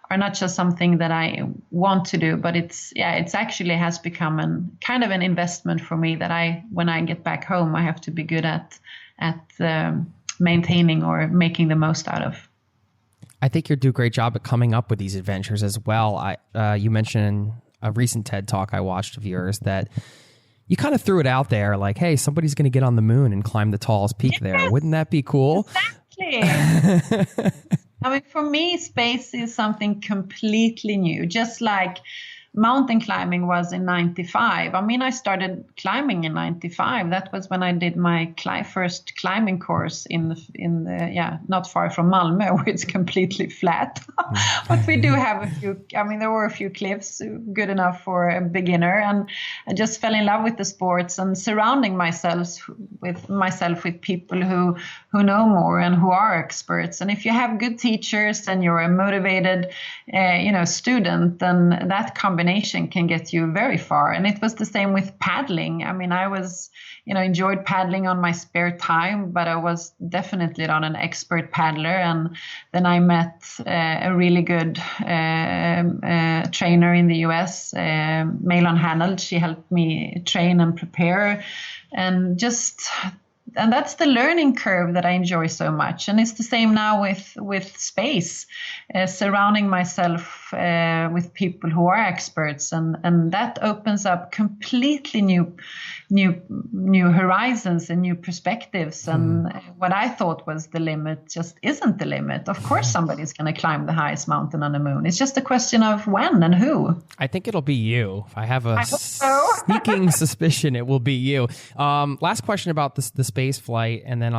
are not just something that I want to do, but it's actually has become an investment for me that when I get back home, I have to be good at maintaining or making the most out of. I think you do a great job at coming up with these adventures as well. You mentioned in a recent TED Talk I watched of yours that you kind of threw it out there like, hey, somebody's going to get on the moon and climb the tallest peak there. Wouldn't that be cool? Exactly. For me, space is something completely new. Just like mountain climbing was in 95. I mean, I started climbing in 95. That was when I did my first climbing course in the not far from Malmö, where it's completely flat. But we do have a few, I mean, there were a few cliffs good enough for a beginner. And I just fell in love with the sports and surrounding myself with people who know more and who are experts. And if you have good teachers and you're a motivated, student, then that combination can get you very far. And it was the same with paddling. I mean, I was, enjoyed paddling on my spare time, but I was definitely not an expert paddler. And then I met a really good trainer in the US, Malon Hanold. She helped me train and prepare, and that's the learning curve that I enjoy so much. And it's the same now with space, surrounding myself with people who are experts, and that opens up completely new horizons and new perspectives. And what I thought was the limit just isn't the limit. Of course, somebody's going to climb the highest mountain on the moon. It's just a question of when and who. I think it'll be you. I have a sneaking suspicion it will be you. Last question about the space flight, and then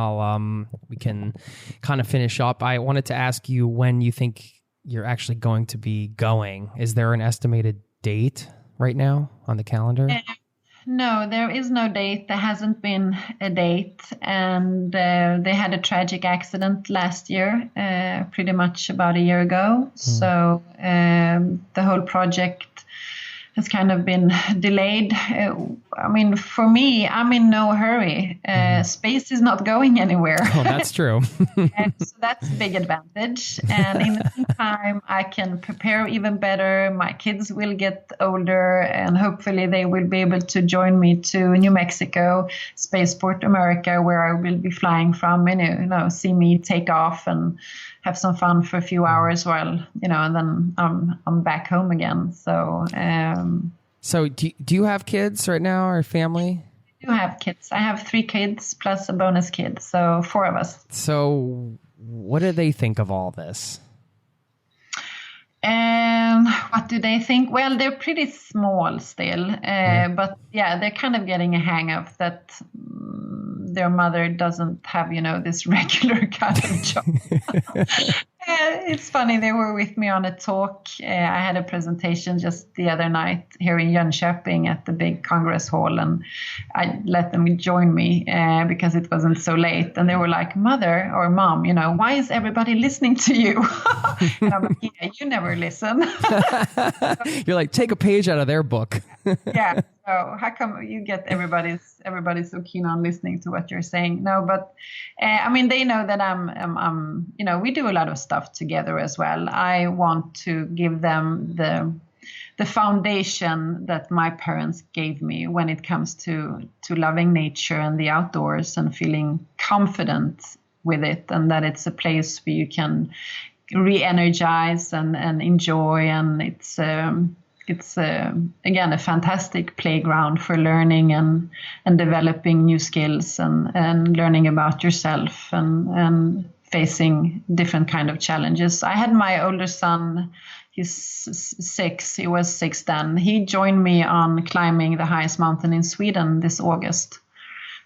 we can kind of finish up. I wanted to ask you when you think you're actually going to be going. Is there an estimated date right now on the calendar? No, there is no date. There hasn't been a date. And they had a tragic accident last year, pretty much about a year ago. So the whole project has kind of been delayed. I mean, for me, I'm in no hurry. Space is not going anywhere. Oh, that's true. So that's a big advantage. And in the meantime, I can prepare even better. My kids will get older, and hopefully they will be able to join me to New Mexico, Spaceport America, where I will be flying from, and, see me take off and have some fun for a few hours while, and then I'm back home again. So, So do you have kids right now or family? I do have kids. I have 3 kids plus a bonus kid, so 4 of us. So what do they think of all this? What do they think? Well, they're pretty small still, but yeah, they're kind of getting a hang of that their mother doesn't have, this regular kind of job. It's funny. They were with me on a talk. I had a presentation just the other night here in Jönköping at the big Congress Hall, and I let them join me because it wasn't so late. And they were like, "Mother or Mom, why is everybody listening to you?" And I'm like, "Yeah, you never listen." You're like, take a page out of their book. Yeah. So how come you get everybody's so keen on listening to what you're saying? No, but I mean, they know that I'm we do a lot of stuff together as well. I want to give them the foundation that my parents gave me when it comes to loving nature and the outdoors and feeling confident with it, and that it's a place where you can re-energize and enjoy, and it's again a fantastic playground for learning and developing new skills and learning about yourself and facing different kind of challenges. I had my older son, he's 6, he was 6 then. He joined me on climbing the highest mountain in Sweden this August.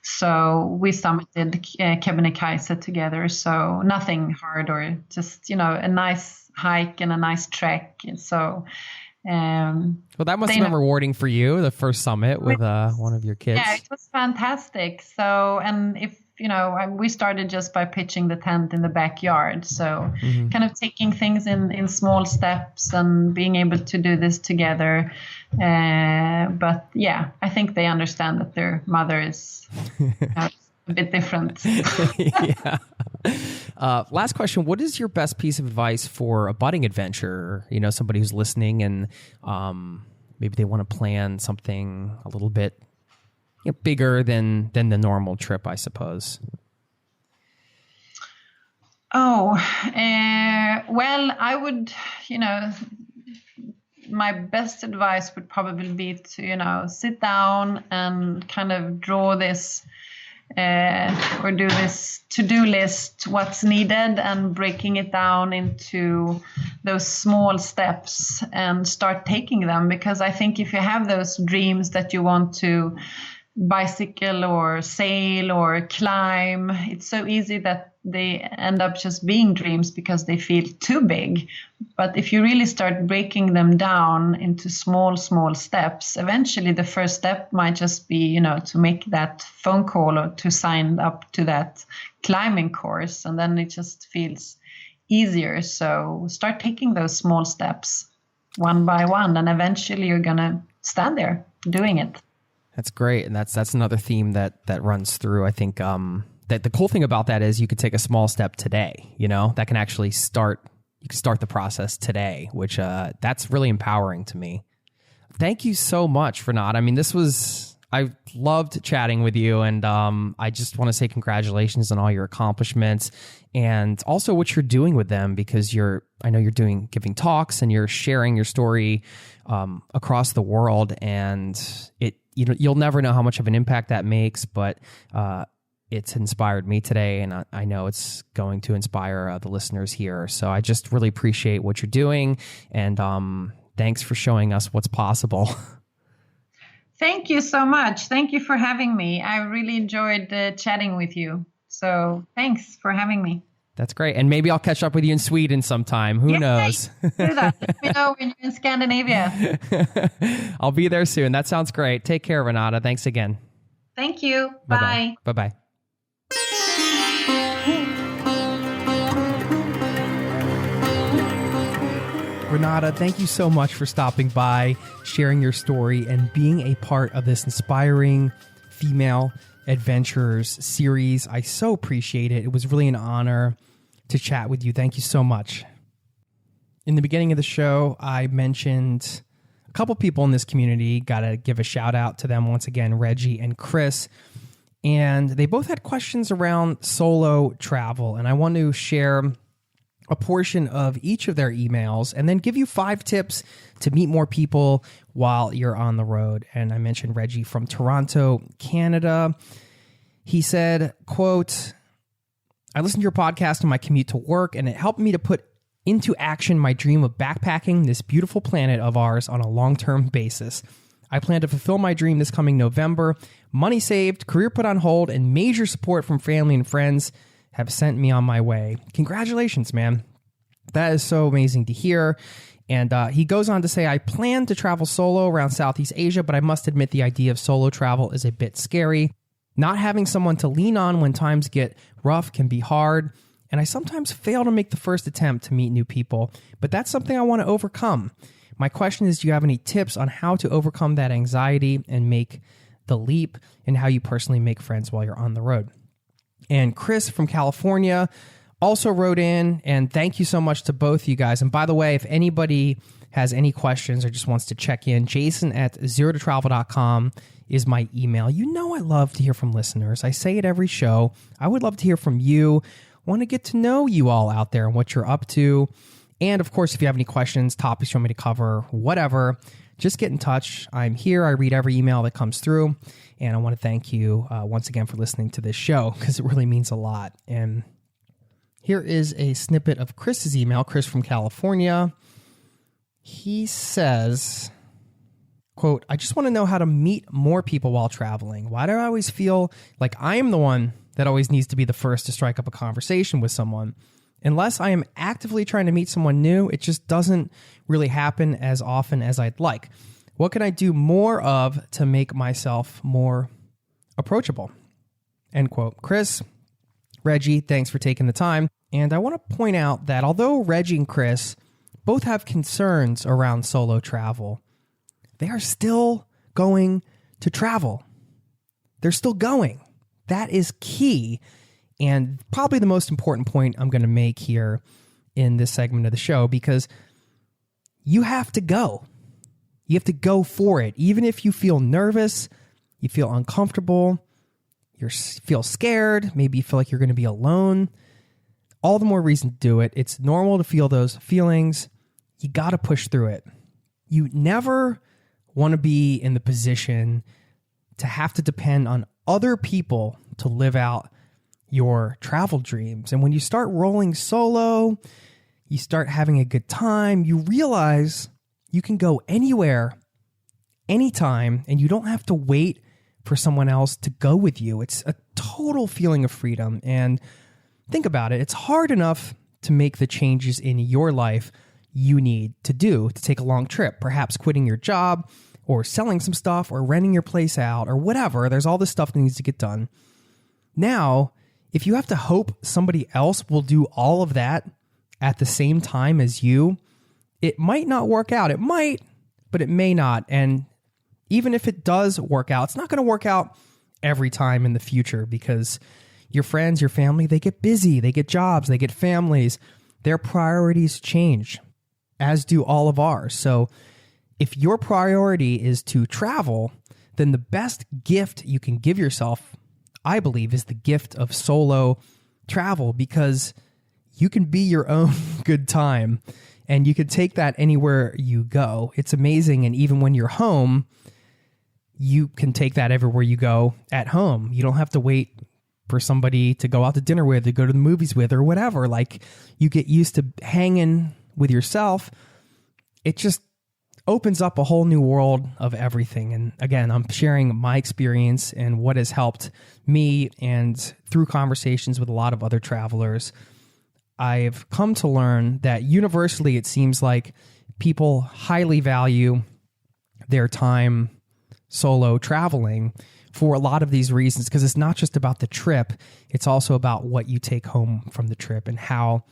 So we summited Kebnekaise together. So nothing hard, or just, a nice hike and a nice trek. So well, that must have been rewarding for you, the first summit with one of your kids. Yeah, it was fantastic. So, and if, we started just by pitching the tent in the backyard. So kind of taking things in small steps and being able to do this together. But yeah, I think they understand that their mother is a bit different. Yeah. Last question. What is your best piece of advice for a budding adventurer? Somebody who's listening and maybe they want to plan something a little bit bigger than the normal trip, I suppose. Oh, well, I would, my best advice would probably be to, sit down and kind of draw this or do this to-do list, what's needed, and breaking it down into those small steps and start taking them. Because I think if you have those dreams that you want to bicycle or sail or climb, it's so easy that they end up just being dreams because they feel too big. But if you really start breaking them down into small steps, eventually the first step might just be, to make that phone call or to sign up to that climbing course. And then it just feels easier. So start taking those small steps one by one, and eventually you're going to stand there doing it. That's great. And that's another theme that runs through. I think that the cool thing about that is you could take a small step today, that can actually start the process today, which that's really empowering to me. Thank you so much, Renata. I mean, I loved chatting with you, and I just want to say congratulations on all your accomplishments and also what you're doing with them, because I know you're giving talks and you're sharing your story across the world, and you'll never know how much of an impact that makes, but it's inspired me today, and I know it's going to inspire the listeners here. So I just really appreciate what you're doing, and thanks for showing us what's possible. Thank you so much. Thank you for having me. I really enjoyed chatting with you. So thanks for having me. That's great. And maybe I'll catch up with you in Sweden sometime. Who knows? Do that. Let me know when you're in Scandinavia. I'll be there soon. That sounds great. Take care, Renata. Thanks again. Thank you. Bye. Bye-bye. Renata, thank you so much for stopping by, sharing your story, and being a part of this inspiring female adventurers series. I so appreciate it. It was really an honor to chat with you. Thank you so much. In the beginning of the show, I mentioned a couple people in this community. Got to give a shout out to them once again, Reggie and Chris. And they both had questions around solo travel. And I want to share a portion of each of their emails and then give you 5 tips to meet more people while you're on the road. And I mentioned Reggie from Toronto, Canada. He said, quote, I listened to your podcast on my commute to work, and it helped me to put into action my dream of backpacking this beautiful planet of ours on a long-term basis. I plan to fulfill my dream this coming November. Money saved, career put on hold, and major support from family and friends have sent me on my way. Congratulations, man. That is so amazing to hear. And he goes on to say, I plan to travel solo around Southeast Asia, but I must admit the idea of solo travel is a bit scary. Not having someone to lean on when times get rough can be hard, and I sometimes fail to make the first attempt to meet new people, but that's something I want to overcome. My question is, do you have any tips on how to overcome that anxiety and make the leap, and how you personally make friends while you're on the road? And Chris from California also wrote in, and thank you so much to both you guys. And by the way, if anybody has any questions or just wants to check in, jason@zerototravel.com is my email. You know I love to hear from listeners. I say it every show. I would love to hear from you. Want to get to know you all out there and what you're up to. And of course, if you have any questions, topics you want me to cover, whatever, just get in touch. I'm here. I read every email that comes through. And I want to thank you once again for listening to this show, because it really means a lot. And here is a snippet of Chris's email, Chris from California. He says, quote, I just want to know how to meet more people while traveling. Why do I always feel like I am the one that always needs to be the first to strike up a conversation with someone? Unless I am actively trying to meet someone new, it just doesn't really happen as often as I'd like. What can I do more of to make myself more approachable? End quote. Chris, Reggie, thanks for taking the time. And I want to point out that although Reggie and Chris both have concerns around solo travel, they are still going to travel. They're still going. That is key. And probably the most important point I'm going to make here in this segment of the show, because you have to go. You have to go for it. Even if you feel nervous, you feel uncomfortable, you feel scared, maybe you feel like you're going to be alone, all the more reason to do it. It's normal to feel those feelings. You got to push through it. You never want to be in the position to have to depend on other people to live out your travel dreams. And when you start rolling solo, you start having a good time, you realize you can go anywhere, anytime, and you don't have to wait for someone else to go with you. It's a total feeling of freedom. And think about it. It's hard enough to make the changes in your life you need to do to take a long trip, perhaps quitting your job or selling some stuff or renting your place out or whatever. There's all this stuff that needs to get done. Now, if you have to hope somebody else will do all of that at the same time as you, it might not work out. It might, but it may not. And even if it does work out, it's not going to work out every time in the future because your friends, your family, they get busy, they get jobs, they get families. Their priorities change, as do all of ours. So if your priority is to travel, then the best gift you can give yourself, I believe, is the gift of solo travel, because you can be your own good time and you can take that anywhere you go. It's amazing. And even when you're home, you can take that everywhere you go at home. You don't have to wait for somebody to go out to dinner with, to go to the movies with, or whatever. Like, you get used to hanging with yourself. It just opens up a whole new world of everything. And again, I'm sharing my experience and what has helped me, and through conversations with a lot of other travelers, I've come to learn that universally it seems like people highly value their time solo traveling for a lot of these reasons, because it's not just about the trip, it's also about what you take home from the trip and how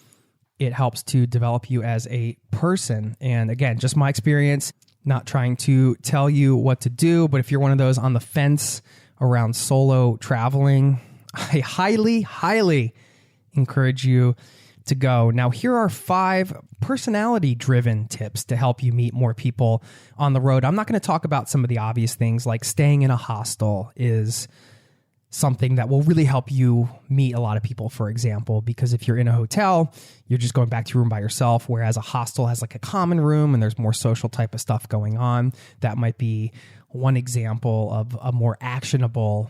it helps to develop you as a person. And again, just my experience, not trying to tell you what to do, but if you're one of those on the fence around solo traveling, I highly, highly encourage you to go. Now, here are 5 personality-driven tips to help you meet more people on the road. I'm not going to talk about some of the obvious things, like staying in a hostel is something that will really help you meet a lot of people, for example, because if you're in a hotel, you're just going back to your room by yourself, whereas a hostel has like a common room and there's more social type of stuff going on. That might be one example of a more actionable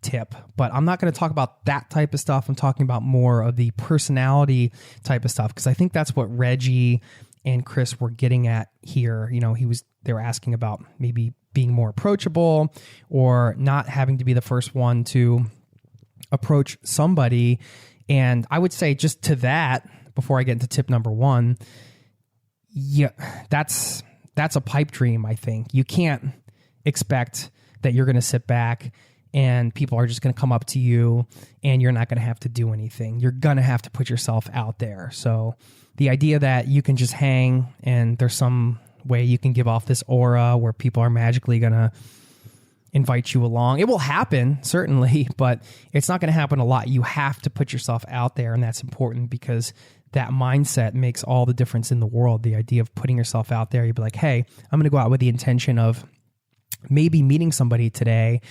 tip, but I'm not going to talk about that type of stuff. I'm talking about more of the personality type of stuff, because I think that's what Reggie and Chris were getting at here. You know, they were asking about maybe being more approachable or not having to be the first one to approach somebody. And I would say just to that, before I get into tip number 1, yeah, that's a pipe dream. I think you can't expect that you're going to sit back and people are just going to come up to you and you're not going to have to do anything. You're going to have to put yourself out there. So the idea that you can just hang and there's some way you can give off this aura where people are magically going to invite you along, it will happen, certainly, but it's not going to happen a lot. You have to put yourself out there, and that's important because that mindset makes all the difference in the world. The idea of putting yourself out there, you'd be like, hey, I'm going to go out with the intention of maybe meeting somebody today,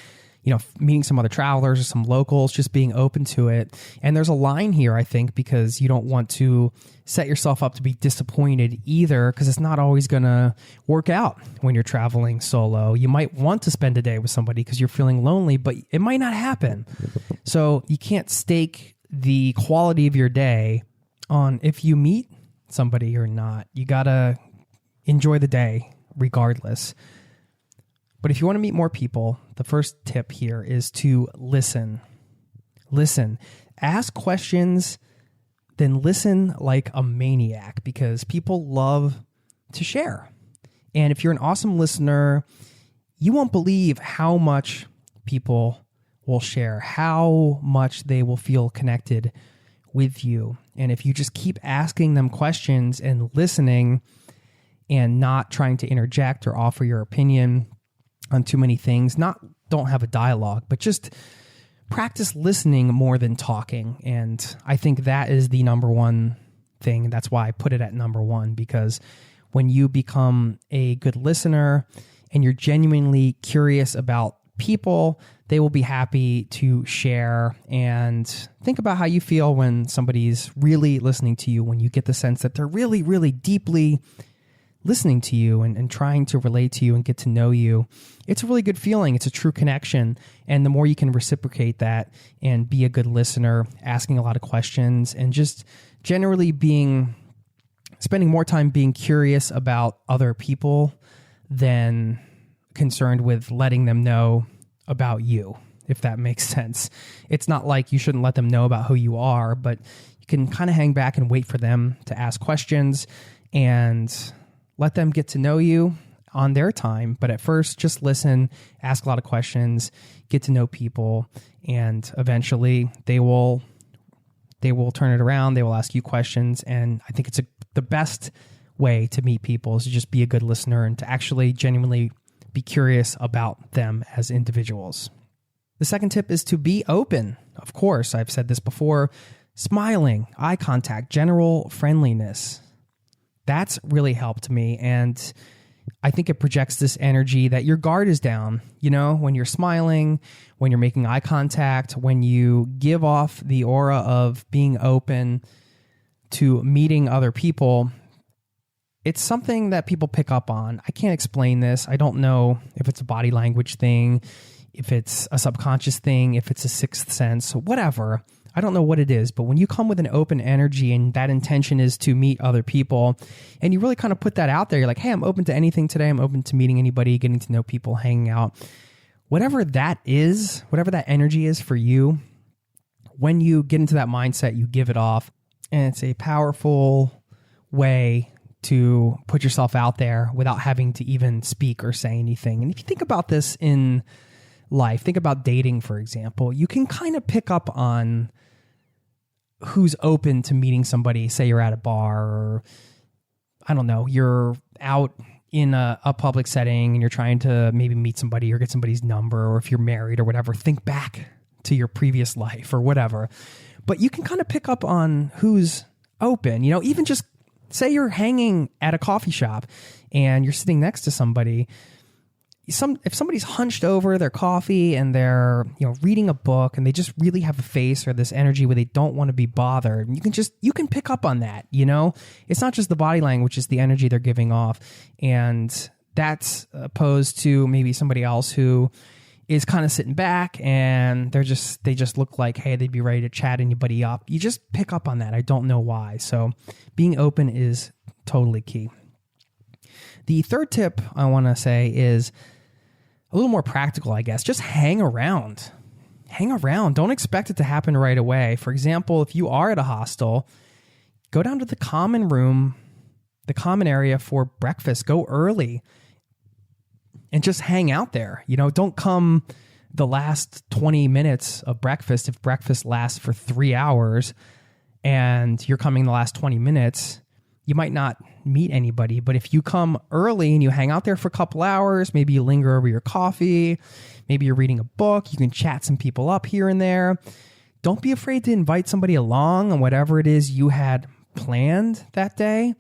you know, meeting some other travelers or some locals, just being open to it. And there's a line here, I think, because you don't want to set yourself up to be disappointed either, because it's not always going to work out when you're traveling solo. You might want to spend a day with somebody because you're feeling lonely, but it might not happen. So you can't stake the quality of your day on if you meet somebody or not. You got to enjoy the day regardless. But if you want to meet more people, the first tip here is to listen. Listen. Ask questions, then listen like a maniac, because people love to share. And if you're an awesome listener, you won't believe how much people will share, how much they will feel connected with you. And if you just keep asking them questions and listening and not trying to interject or offer your opinion on too many things, don't have a dialogue, but just practice listening more than talking. And I think that is the number one thing. That's why I put it at number 1, because when you become a good listener and you're genuinely curious about people, they will be happy to share. And think about how you feel when somebody's really listening to you, when you get the sense that they're really, really deeply listening to you and trying to relate to you and get to know you. It's a really good feeling. It's a true connection. And the more you can reciprocate that and be a good listener, asking a lot of questions and just generally being spending more time being curious about other people than concerned with letting them know about you, if that makes sense. It's not like you shouldn't let them know about who you are, but you can kind of hang back and wait for them to ask questions and let them get to know you on their time. But at first, just listen, ask a lot of questions, get to know people, and eventually they will turn it around. They will ask you questions. And I think it's the best way to meet people is to just be a good listener and to actually genuinely be curious about them as individuals. The second tip is to be open. Of course, I've said this before, smiling, eye contact, general friendliness. That's really helped me. And I think it projects this energy that your guard is down. You know, when you're smiling, when you're making eye contact, when you give off the aura of being open to meeting other people, it's something that people pick up on. I can't explain this. I don't know if it's a body language thing, if it's a subconscious thing, if it's a sixth sense, whatever. I don't know what it is, but when you come with an open energy and that intention is to meet other people and you really kind of put that out there, you're like, hey, I'm open to anything today. I'm open to meeting anybody, getting to know people, hanging out. Whatever that is, whatever that energy is for you, when you get into that mindset, you give it off. And it's a powerful way to put yourself out there without having to even speak or say anything. And if you think about this in life, think about dating, for example, you can kind of pick up on who's open to meeting somebody. Say you're at a bar, or I don't know, you're out in a public setting and you're trying to maybe meet somebody or get somebody's number, or if you're married or whatever, think back to your previous life or whatever. But you can kind of pick up on who's open, you know, even just say you're hanging at a coffee shop and you're sitting next to somebody. If somebody's hunched over their coffee and they're, you know, reading a book and they just really have a face or this energy where they don't want to be bothered, you can pick up on that, you know? It's not just the body language, it's the energy they're giving off. And that's opposed to maybe somebody else who is kind of sitting back and they just look like, hey, they'd be ready to chat anybody up. You just pick up on that. I don't know why. So being open is totally key. The third tip I want to say is a little more practical, I guess. Just hang around. Hang around. Don't expect it to happen right away. For example, if you are at a hostel, go down to the common room, the common area for breakfast. Go early and just hang out there. You know, don't come the last 20 minutes of breakfast. If breakfast lasts for 3 hours and you're coming the last 20 minutes, you might not meet anybody. But if you come early and you hang out there for a couple hours, maybe you linger over your coffee, maybe you're reading a book, you can chat some people up here and there. Don't be afraid to invite somebody along on whatever it is you had planned that day,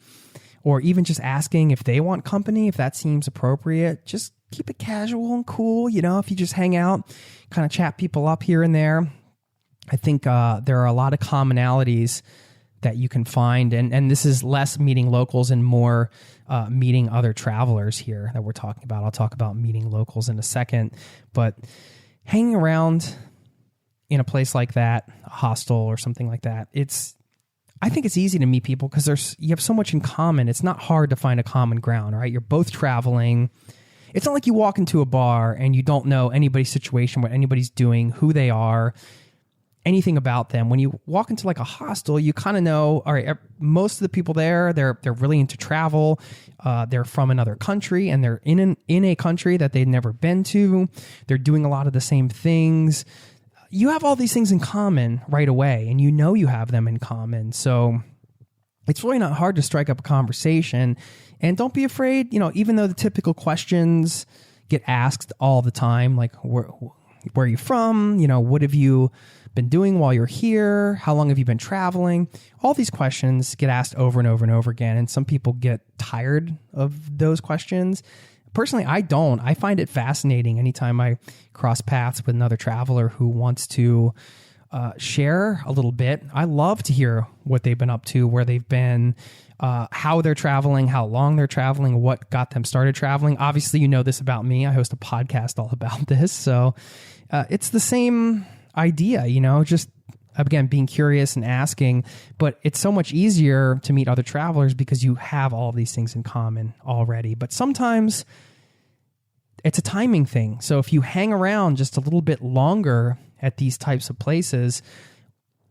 or even just asking if they want company, if that seems appropriate. Just keep it casual and cool. You know, if you just hang out, kind of chat people up here and there. I think there are a lot of commonalities that you can find. And this is less meeting locals and more meeting other travelers here that we're talking about. I'll talk about meeting locals in a second. But hanging around in a place like that, a hostel or something like that, I think it's easy to meet people because you have so much in common. It's not hard to find a common ground, right? You're both traveling. It's not like you walk into a bar and you don't know anybody's situation, what anybody's doing, who they are, anything about them. When you walk into like a hostel, you kind of know, all right, most of the people there, they're really into travel. They're from another country and they're in a country that they've never been to. They're doing a lot of the same things. You have all these things in common right away, and you know you have them in common. So it's really not hard to strike up a conversation. And don't be afraid, you know, even though the typical questions get asked all the time, like where are you from? You know, what have you been doing while you're here? How long have you been traveling? All these questions get asked over and over and over again. And some people get tired of those questions. Personally, I don't. I find it fascinating anytime I cross paths with another traveler who wants to share a little bit. I love to hear what they've been up to, where they've been, how they're traveling, how long they're traveling, what got them started traveling. Obviously, you know this about me. I host a podcast all about this. So it's the same idea, you know, just again, being curious and asking, but it's so much easier to meet other travelers because you have all of these things in common already. But sometimes it's a timing thing. So if you hang around just a little bit longer at these types of places,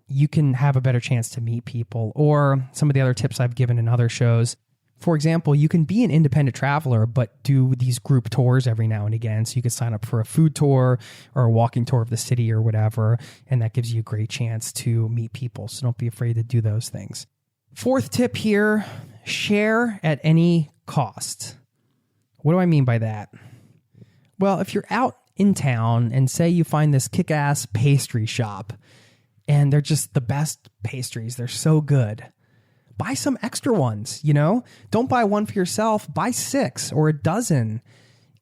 you can have a better chance to meet people. Or some of the other tips I've given in other shows. For example, you can be an independent traveler, but do these group tours every now and again. So you could sign up for a food tour or a walking tour of the city or whatever, and that gives you a great chance to meet people. So don't be afraid to do those things. Fourth tip here, share at any cost. What do I mean by that? Well, if you're out in town and say you find this kick-ass pastry shop and they're just the best pastries, they're so good, buy some extra ones, Don't buy one for yourself, buy 6 or a dozen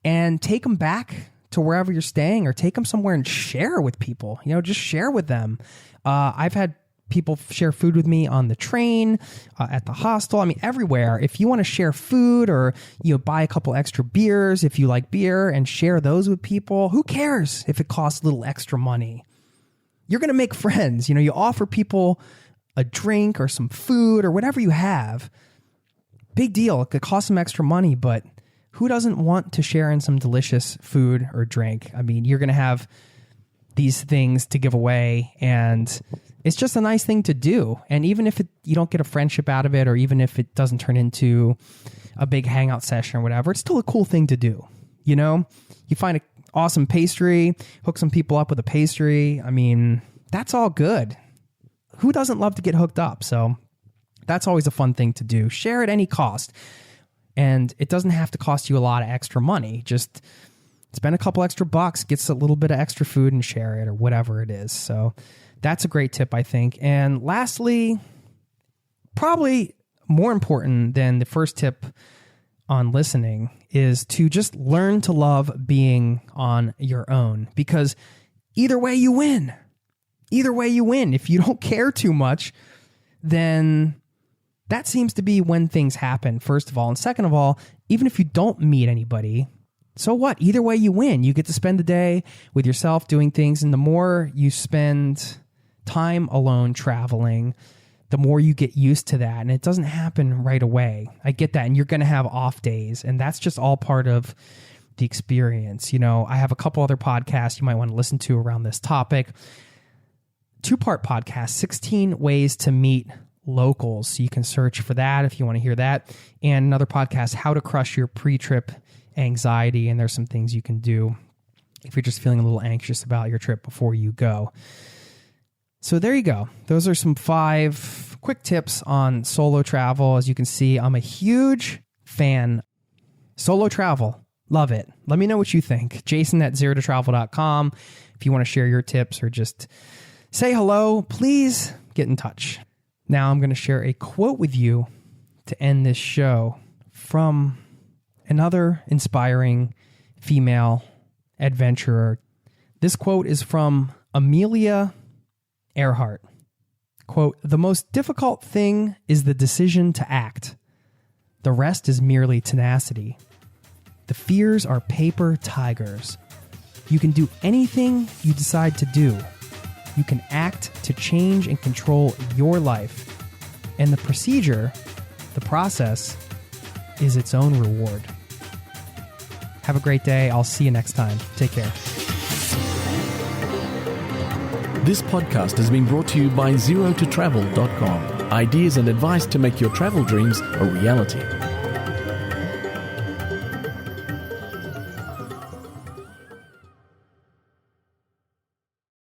and take them back to wherever you're staying or take them somewhere and share with people, just share with them. I've had people share food with me on the train, at the hostel. I mean, everywhere. If you want to share food or, buy a couple extra beers, if you like beer and share those with people, who cares if it costs a little extra money? You're going to make friends. You offer people a drink or some food or whatever you have. Big deal. It could cost some extra money, but who doesn't want to share in some delicious food or drink? I mean, you're going to have these things to give away, and it's just a nice thing to do. And even if you don't get a friendship out of it, or even if it doesn't turn into a big hangout session or whatever, it's still a cool thing to do. You find an awesome pastry, hook some people up with a pastry. I mean, that's all good. Who doesn't love to get hooked up? So that's always a fun thing to do. Share at any cost. And it doesn't have to cost you a lot of extra money. Just spend a couple extra bucks, get a little bit of extra food and share it or whatever it is. So that's a great tip, I think. And lastly, probably more important than the first tip on listening is to just learn to love being on your own, because either way you win. Either way you win. If you don't care too much, then that seems to be when things happen, first of all. And second of all, even if you don't meet anybody, so what? Either way you win. You get to spend the day with yourself doing things. And the more you spend time alone traveling, the more you get used to that. And it doesn't happen right away. I get that. And you're going to have off days. And that's just all part of the experience. I have a couple other podcasts you might want to listen to around this topic. 2-part podcast, 16 ways to meet locals. So you can search for that if you want to hear that. And another podcast, how to crush your pre-trip anxiety. And there's some things you can do if you're just feeling a little anxious about your trip before you go. So there you go. Those are some 5 quick tips on solo travel. As you can see, I'm a huge fan. Solo travel. Love it. Let me know what you think. Jason@zerototravel.com. If you want to share your tips or just say hello, please get in touch. Now I'm going to share a quote with you to end this show from another inspiring female adventurer. This quote is from Amelia Earhart. Quote, "The most difficult thing is the decision to act. The rest is merely tenacity. The fears are paper tigers. You can do anything you decide to do. You can act to change and control your life. And the procedure, the process, is its own reward." Have a great day. I'll see you next time. Take care. This podcast has been brought to you by ZeroToTravel.com. Ideas and advice to make your travel dreams a reality.